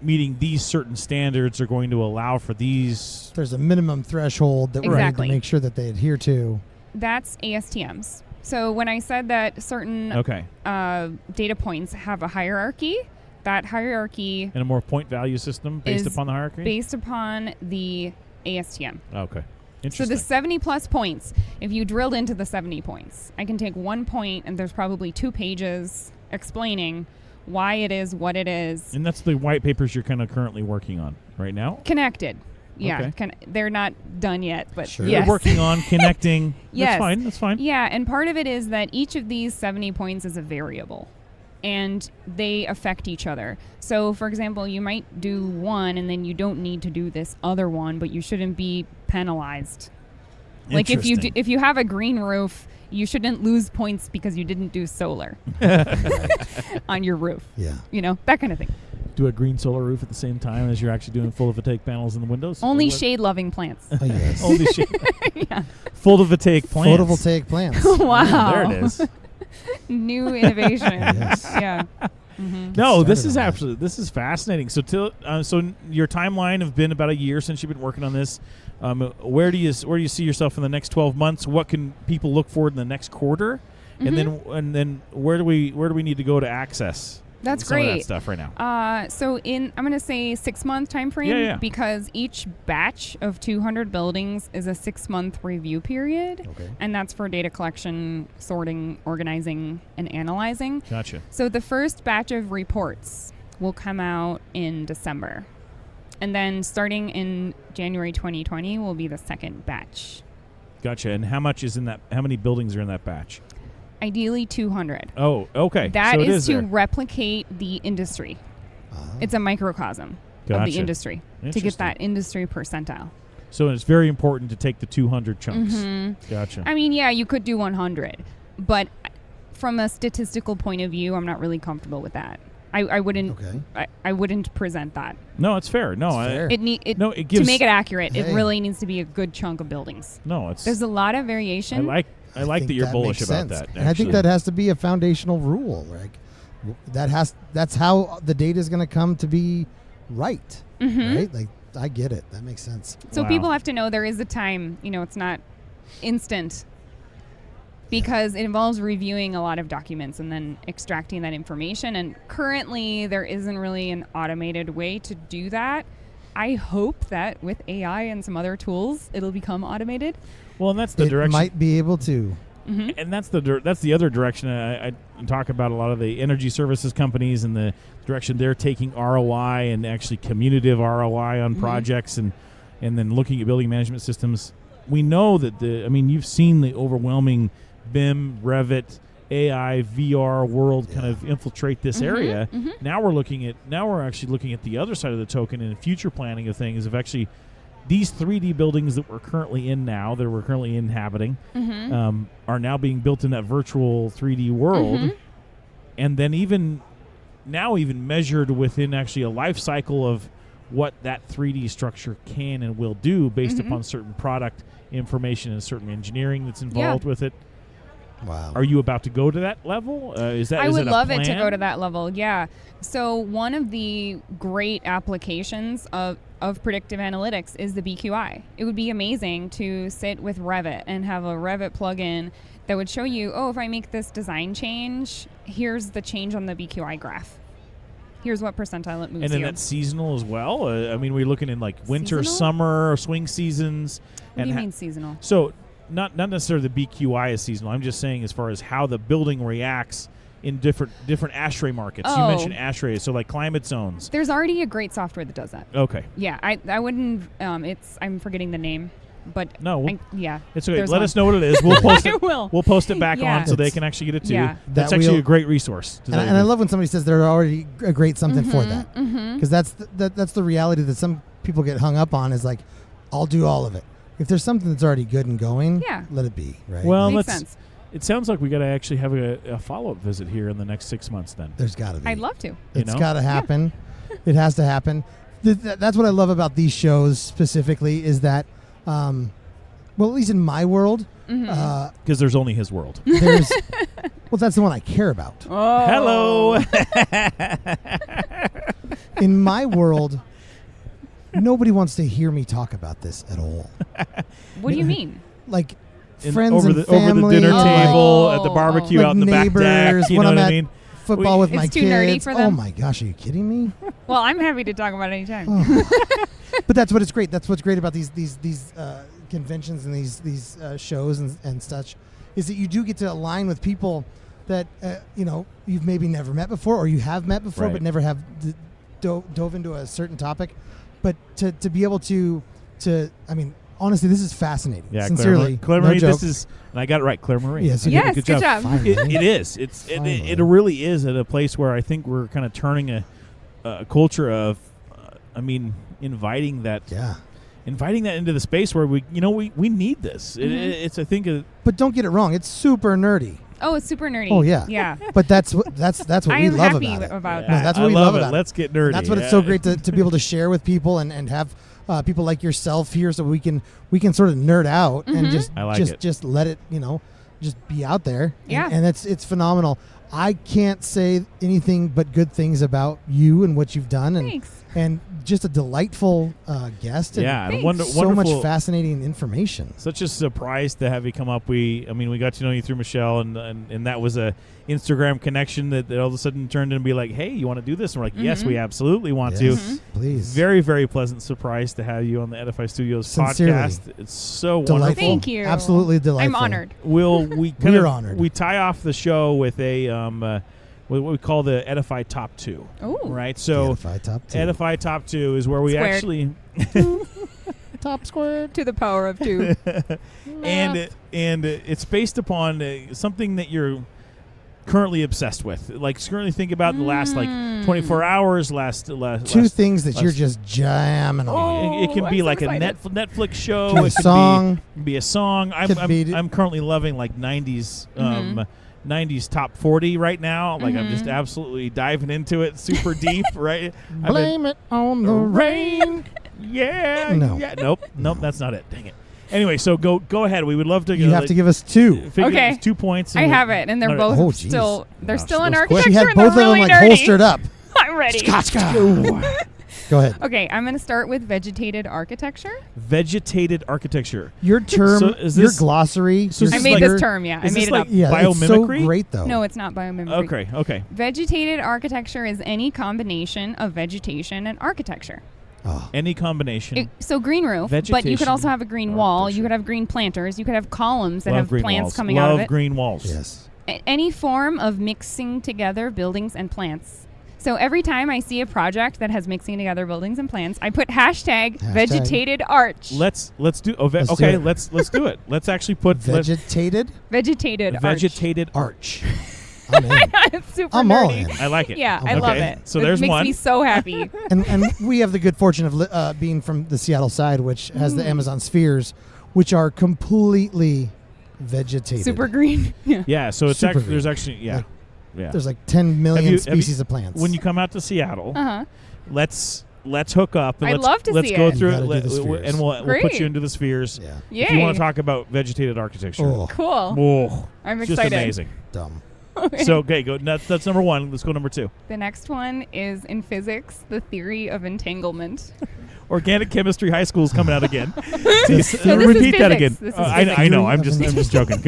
meeting these certain standards are going to allow for these.
there's a minimum threshold that we need
Exactly.
to make sure that they adhere to.
That's ASTMs. So when I said that certain
Okay.
data points have a hierarchy, that hierarchy
And a more point value system based
is
upon the hierarchy?
based upon the ASTM.
Okay.
So
Interesting.
the 70 plus points, if you drilled into the 70 points, I can take 1 point and there's probably 2 pages explaining why it is what it is.
And that's the white papers you're kind of currently working on right now?
Connected. Yeah,
Okay.
they're not done yet, but
Sure.
yes.
You're working on connecting.
Yes.
That's fine.
Yeah, and part of it is that each of these 70 points is a variable, and they affect each other. So, for example, you might do one, and then you don't need to do this other one, but you shouldn't be penalized. Like
Interesting.
if you have a green roof, you shouldn't lose points because you didn't do solar on your roof.
Yeah.
That kind of thing.
Do a green solar roof at the same time as you're actually doing photovoltaic panels in the windows?
Only
Or what?
shade-loving plants.
Oh, yes.
Only shade.
Yeah.
Photovoltaic plants.
Photovoltaic plants.
Wow.
There it is.
New innovation.
Yes.
Yeah.
No, this
Started
is
on that.
absolutely your timeline have been about a year since you've been working on this. Where do you see yourself in the next 12 months? What can people look for in the next quarter? And then where do we need to go to access
That's
some of that
great.
stuff right now?
So I'm going to say 6-month time frame
Yeah.
because each batch of 200 buildings is a 6-month review period.
Okay.
And that's for data collection, sorting, organizing, and analyzing.
Gotcha.
So the first batch of reports will come out in December. And then starting in January 2020 will be the second batch.
Gotcha. And how much is in that? How many buildings are in that batch?
Ideally 200.
Oh, okay.
That
so it
is to
there.
replicate the industry. It's a microcosm of
Gotcha.
the industry to get
Interesting.
that industry percentile.
So it's very important to take the 200 chunks. Gotcha.
I mean, yeah, you could do 100, but from a statistical point of view, I'm not really comfortable with that. I wouldn't.
Okay.
I wouldn't present that.
No, it's fair. No,
It's fair.
it gives
to make it accurate. It
Hey.
really needs to be a good chunk of buildings.
No, it's.
There's a lot of variation.
I like
think
that you're bullish
makes
about
sense.
that.
And I think
actually.
that has to be a foundational rule. Like that's how the data is going to come to be right. Right? Like I get it. That makes sense.
So
Wow.
people have to know there is a time. It's not instant because it involves reviewing a lot of documents and then extracting that information. And currently, there isn't really an automated way to do that. I hope that with AI and some other tools, it'll become automated.
Well, and that's the
It
direction.
might be able to.
And that's the other direction I talk about. A lot of the energy services companies and the direction they're taking ROI and actually commutative ROI on projects and then looking at building management systems. We know that you've seen the overwhelming BIM, Revit, AI, VR world kind of infiltrate this area. Now we're actually looking at the other side of the token and future planning of things of actually these 3D buildings that we're currently in now, that we're currently inhabiting, are now being built in that virtual 3D world, and then even measured within actually a life cycle of what that 3D structure can and will do based upon certain product information and certain engineering that's involved with it.
Wow.
Are you about to go to that level?
I would love it to go to that level. Yeah. So one of the great applications of predictive analytics is the BQI. It would be amazing to sit with Revit and have a Revit plugin that would show you, if I make this design change, here's the change on the BQI graph. Here's what percentile it moves
And then
you.
that's seasonal as well. We're looking in like winter,
Seasonal?
summer, swing seasons.
What do you mean seasonal?
So not necessarily the BQI is seasonal. I'm just saying as far as how the building reacts in different ASHRAE markets. You mentioned ASHRAE, so like climate zones.
There's already a great software that does that.
Okay.
Yeah, I wouldn't. I'm forgetting the name, but
No,
yeah,
it's okay.
there's
Let
one.
us know what it is. We'll post it.
I will.
We'll post it back
Yeah.
on so they can actually get it too.
Yeah.
That's
That
actually
we'll-
a great resource.
And I love when somebody says they're already a great something for that, because that's the reality that some people get hung up on is like, I'll do all of it. If there's something that's already good and going,
Yeah.
let it be. Right?
Well,
Makes sense.
It sounds like we got to actually have a follow-up visit here in the next 6 months. Then
there's got to be.
I'd love to.
It's
know?
got to happen. It has to happen. That's what I love about these shows specifically is that, well, at least in my world,
because there's only his world.
there's, well, that's the one I care about.
Oh.
Hello.
In my world, nobody wants to hear me talk about this at all.
What do you mean?
Like friends
over
and
the
family,
over the dinner
like
table at the barbecue
like
out in the back deck.
neighbors,
You
when
know
I'm
what I
at
mean?
football with my
It's too
kids.
nerdy for them?
Oh my gosh, are you kidding me?
Well, I'm happy to talk about it anytime.
But that's what it's great. That's what's great about these conventions and these shows and such, is that you do get to align with people that you've maybe never met before, or you have met before
Right.
but never have dove into a certain topic. But to be able to I mean, honestly, this is fascinating.
Yeah,
Sincerely,
Claire
no
Marie.
joke.
This is, and I got it right, Claire Marie.
Yes, you did.
Yes, good job.
Finally.
It is. It really is at a place where I think we're kind of turning a culture of, inviting that into the space where we need this. It's I think
But don't get it wrong. It's super nerdy.
Oh, it's super nerdy.
Oh yeah.
Yeah.
But that's what
I
we
am
love
happy
about it.
about
No,
that.
that's what
I
we
love
love
it.
about it.
Let's get nerdy.
That's what it's so great to be able to share with people and have people like yourself here, so we can sort of nerd out and
I like it.
just let it just be out there.
Yeah.
And it's phenomenal. I can't say anything but good things about you and what you've done. And
Thanks.
And just a delightful guest. And
Yeah, and
so much
wonderful.
fascinating information.
Such a surprise to have you come up. We got to know you through Michelle, and that was a Instagram connection that all of a sudden turned into be like, hey, you want to do this? And we're like, yes, we absolutely want to.
Please.
Very, very pleasant surprise to have you on the Edify Studios
Sincerely.
podcast. It's so
Delightful.
wonderful.
Thank you.
Absolutely delightful.
I'm honored.
We're
honored.
We tie off the show with a what we call the Edify Top 2.
Ooh.
Right? So
Edify Top 2.
Edify Top 2 is where we
Squared.
actually
Top squared.
To the power of 2.
and it's based upon something that you're currently obsessed with. Like currently think about in the last 24 hours, last
Two things that you're just jamming on.
It can
I'm
be
so
like
excited.
a Netflix show.
Could be a
it could
song.
be a song. I'm currently loving like 90s 90s top 40 right now. Like I'm just absolutely diving into it super deep, right?
Blame it on the rain.
Yeah.
No.
Yeah. Nope, that's not it. Dang it. Anyway, so go ahead. We would love to
You have to give us 2.
Okay.
It's 2 points.
I have it, and they're
All right.
both
Oh, geez.
still. They're
Gosh,
still
that
in
was quick.
architecture.
She had
and
both of
they're
them
really
like
nerdy.
holstered up.
I'm ready.
Go ahead.
Okay, I'm going to start with vegetated architecture.
Vegetated architecture.
Your term,
So is
your
this-
glossary.
so
your
this
I
is
made
like-
this term, yeah. I
Is
made
this
it
like
up.
Yeah, it's so
biomimicry?
great though.
No, it's not biomimicry.
Okay.
Vegetated architecture is any combination of vegetation and architecture.
Oh,
Any combination.
So green roof, but you
Vegetation,
could also have a green wall.
architecture.
You could have green planters. You could have columns that
Love
have
green
plants
walls.
coming
Love
out of it.
green walls.
yes.
Any form of mixing together buildings and plants. So every time I see a project that has mixing together buildings and plants, I put hashtag vegetated arch.
Let's do.
Let's
Okay,
do it.
let's do it. Let's actually put
Vegetated
Vegetated arch.
vegetated
arch. I'm in.
It's super
I'm all
nerdy.
in.
I like it.
Yeah, I
Okay,
love it.
So
It
there's
makes
one.
me so happy.
And we have the good fortune of being from the Seattle side, which has the Amazon spheres, which are completely vegetated.
Super green. Yeah.
Yeah. So it's
Super
actually
green.
there's actually
Like,
yeah.
There's like 10 million
Have you-
species of plants.
When you come out to Seattle,
Uh-huh.
let's hook up. And
I'd
let's,
love to
let's
see
go
it.
through
You
it,
gotta do the spheres.
and we'll put
Great.
you into the spheres.
yeah,
If you want
Yay.
to talk about vegetated architecture,
oh,
Cool.
whoa,
I'm
it's
excited.
just amazing.
dumb.
So okay, go. That's number one. Let's go number 2.
The next one is in physics, the theory of entanglement.
Organic chemistry high school is coming out again.
this is
Repeat that
physics.
again.
This is
I know.
Theory
I'm
of
just
entanglement.
joking.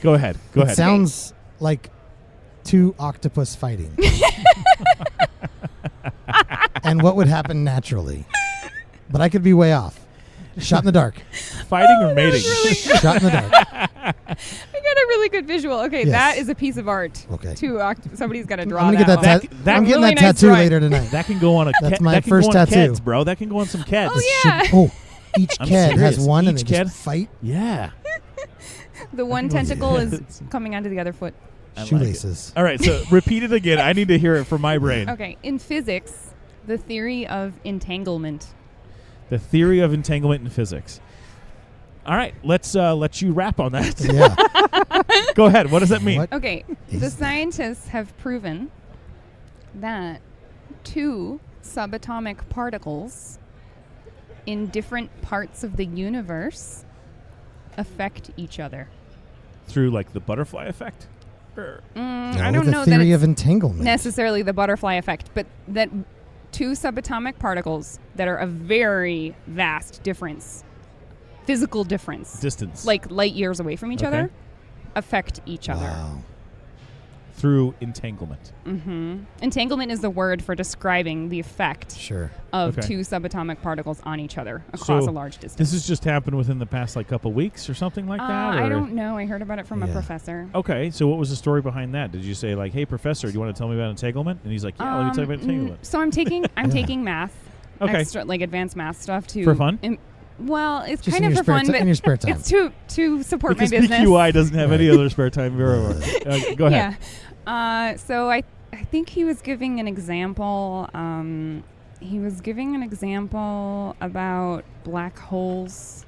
Go ahead. Go
It
ahead.
sounds like 2 octopus fighting. And what would happen naturally? But I could be way off. Shot in the dark.
Fighting or mating?
Shot in the dark.
I got a really good visual. Okay,
Yes.
that is a piece of art.
Okay.
Somebody's got to draw
I'm gonna get
that
that.
one.
That-
I'm getting
really
that
nice
tattoo
drawing.
later tonight.
That can go on a.
That's my
that can
first
go on
tattoo.
Keds, bro. That can go on some Keds.
Oh, yeah.
Each
I'm
kid has
serious.
one, and
Each
they
kid?
just fight
Yeah.
The one
think it was-
tentacle is coming onto the other foot.
I like it.
shoelaces.
All right. So repeat it again. I need to hear it from my brain.
Okay, in physics, the theory of entanglement.
The theory of entanglement in physics. All right. Let's let you rap on that.
Yeah.
Go ahead. What does that mean?
What?
Okay,
is
the
that?
scientists have proven that 2 subatomic particles in different parts of the universe affect each other.
Through like the butterfly effect. Or-
I don't
the
know that
theory
it's
of entanglement.
necessarily the butterfly effect, but that 2 subatomic particles that are a very vast difference, physical difference,
Distance.
like light years away from each
Okay.
other, affect each other.
Wow.
through entanglement.
Entanglement is the word for describing the effect
Sure.
of
Okay.
2 subatomic particles on each other across
So
a large distance.
This has just happened within the past like couple weeks or something like that.
I
or-
don't know. I heard about it from a
Yeah.
professor.
Okay, so what was the story behind that? Did you say like, "Hey, professor, do you want to tell me about entanglement?" And he's like, "Yeah, let me tell you about entanglement."
So I'm taking taking math,
Okay.
extra, like advanced math stuff to
For fun?
Well, it's
Just
kind
in
of
your
for
spare
fun,
ti-
but
in your spare time.
it's to support
Because
my business.
PQI doesn't have any
Right.
other spare time. Go ahead.
Yeah. So I think he was giving an example. He was giving an example about black holes.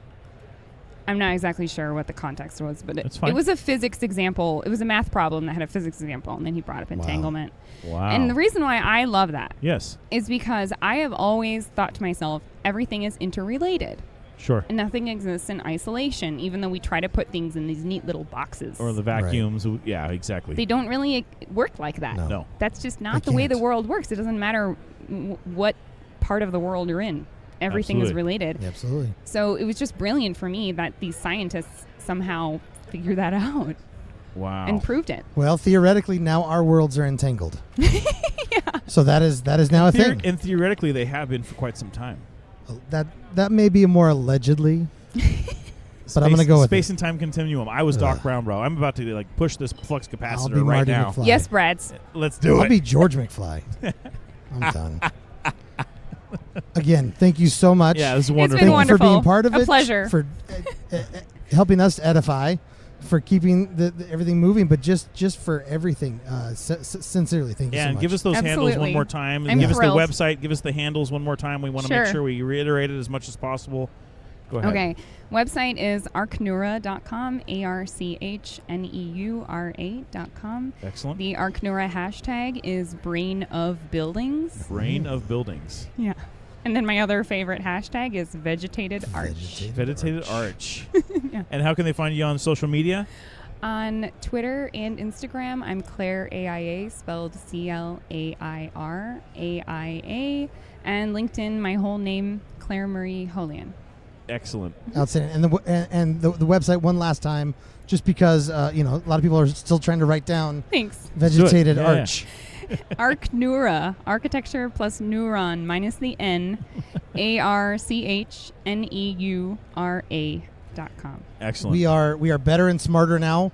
I'm not exactly sure what the context was, but
That's
it
fine.
was a physics example. It was a math problem that had a physics example, and then he brought up
Wow.
entanglement.
Wow.
And the reason why I love that
Yes.
is because I have always thought to myself, everything is interrelated.
Sure.
And nothing exists in isolation, even though we try to put things in these neat little boxes.
Or the vacuums. Yeah, exactly.
They don't really work like that.
No.
That's just not the way the
can't.
world works. It doesn't matter what part of the world you're in. Everything is
Absolutely.
related.
Yeah, absolutely.
So it was just brilliant for me that these scientists somehow figured that out
Wow.
and proved it.
Well, theoretically, now our worlds are entangled. So that is now a thing.
And theoretically, they have been for quite some time.
That may be more allegedly, but I'm going to go with
Space
it.
and time continuum. I was Doc
Ugh.
Brown, bro. I'm about to push this flux
I'll be
capacitor right
Marty
now.
McFly.
Yes, Brads.
Let's do
I'll
it.
be George McFly. I'm done. Again, thank you so much.
Yeah, this is
It's
wonderful.
been
Thank you for
wonderful.
being part of
A
it.
pleasure.
For helping us to edify, for keeping the everything moving, but just for everything. Sincerely, thank you
Yeah,
so
and
much.
give us those handles one
Absolutely.
more time.
I'm
Give us the
thrilled.
website. Give us the handles one more time. We want to make
Sure.
sure we reiterate it as much as possible. Go ahead.
Okay. Website is archnura.com, ARCHNEURA.com.
Excellent.
The Archnura hashtag is Brain of Buildings.
Brain of buildings.
Yeah. And then my other favorite hashtag is Vegetated Arch.
Vegetated arch.
Yeah.
And how can they find you on social media?
On Twitter and Instagram, I'm Clair AIA, spelled CLAIR AIA. And LinkedIn, my whole name, Clair Marie Wholean.
Excellent.
Outstanding. And the website one last time, just because a lot of people are still trying to write down
Thanks.
vegetated
Yeah.
arch.
Archnura, architecture plus neuron minus the N, ARCHNEURA.com.
Excellent.
We are better and smarter now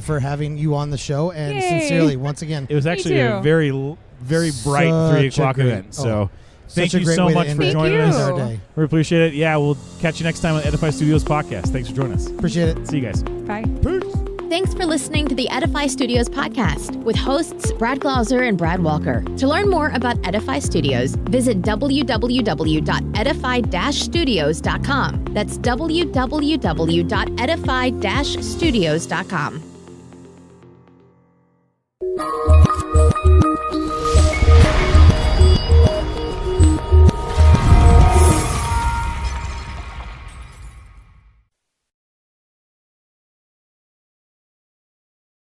for having you on the show, and
Yay.
sincerely, once again,
It was actually a
too.
very bright
Such
3
a
o'clock
great-
event. So thank
such a
you
great
so
way to
much
end
for
it.
joining
Thank
us.
you.
Our day.
We appreciate it. Yeah, we'll catch you next time on Edify Studios podcast. Thanks for joining us.
Appreciate it.
See you guys.
Bye.
Thanks for listening to the Edify Studios podcast with hosts Brad Glauser and Brad Walker. To learn more about Edify Studios, visit www.edify-studios.com. That's www.edify-studios.com.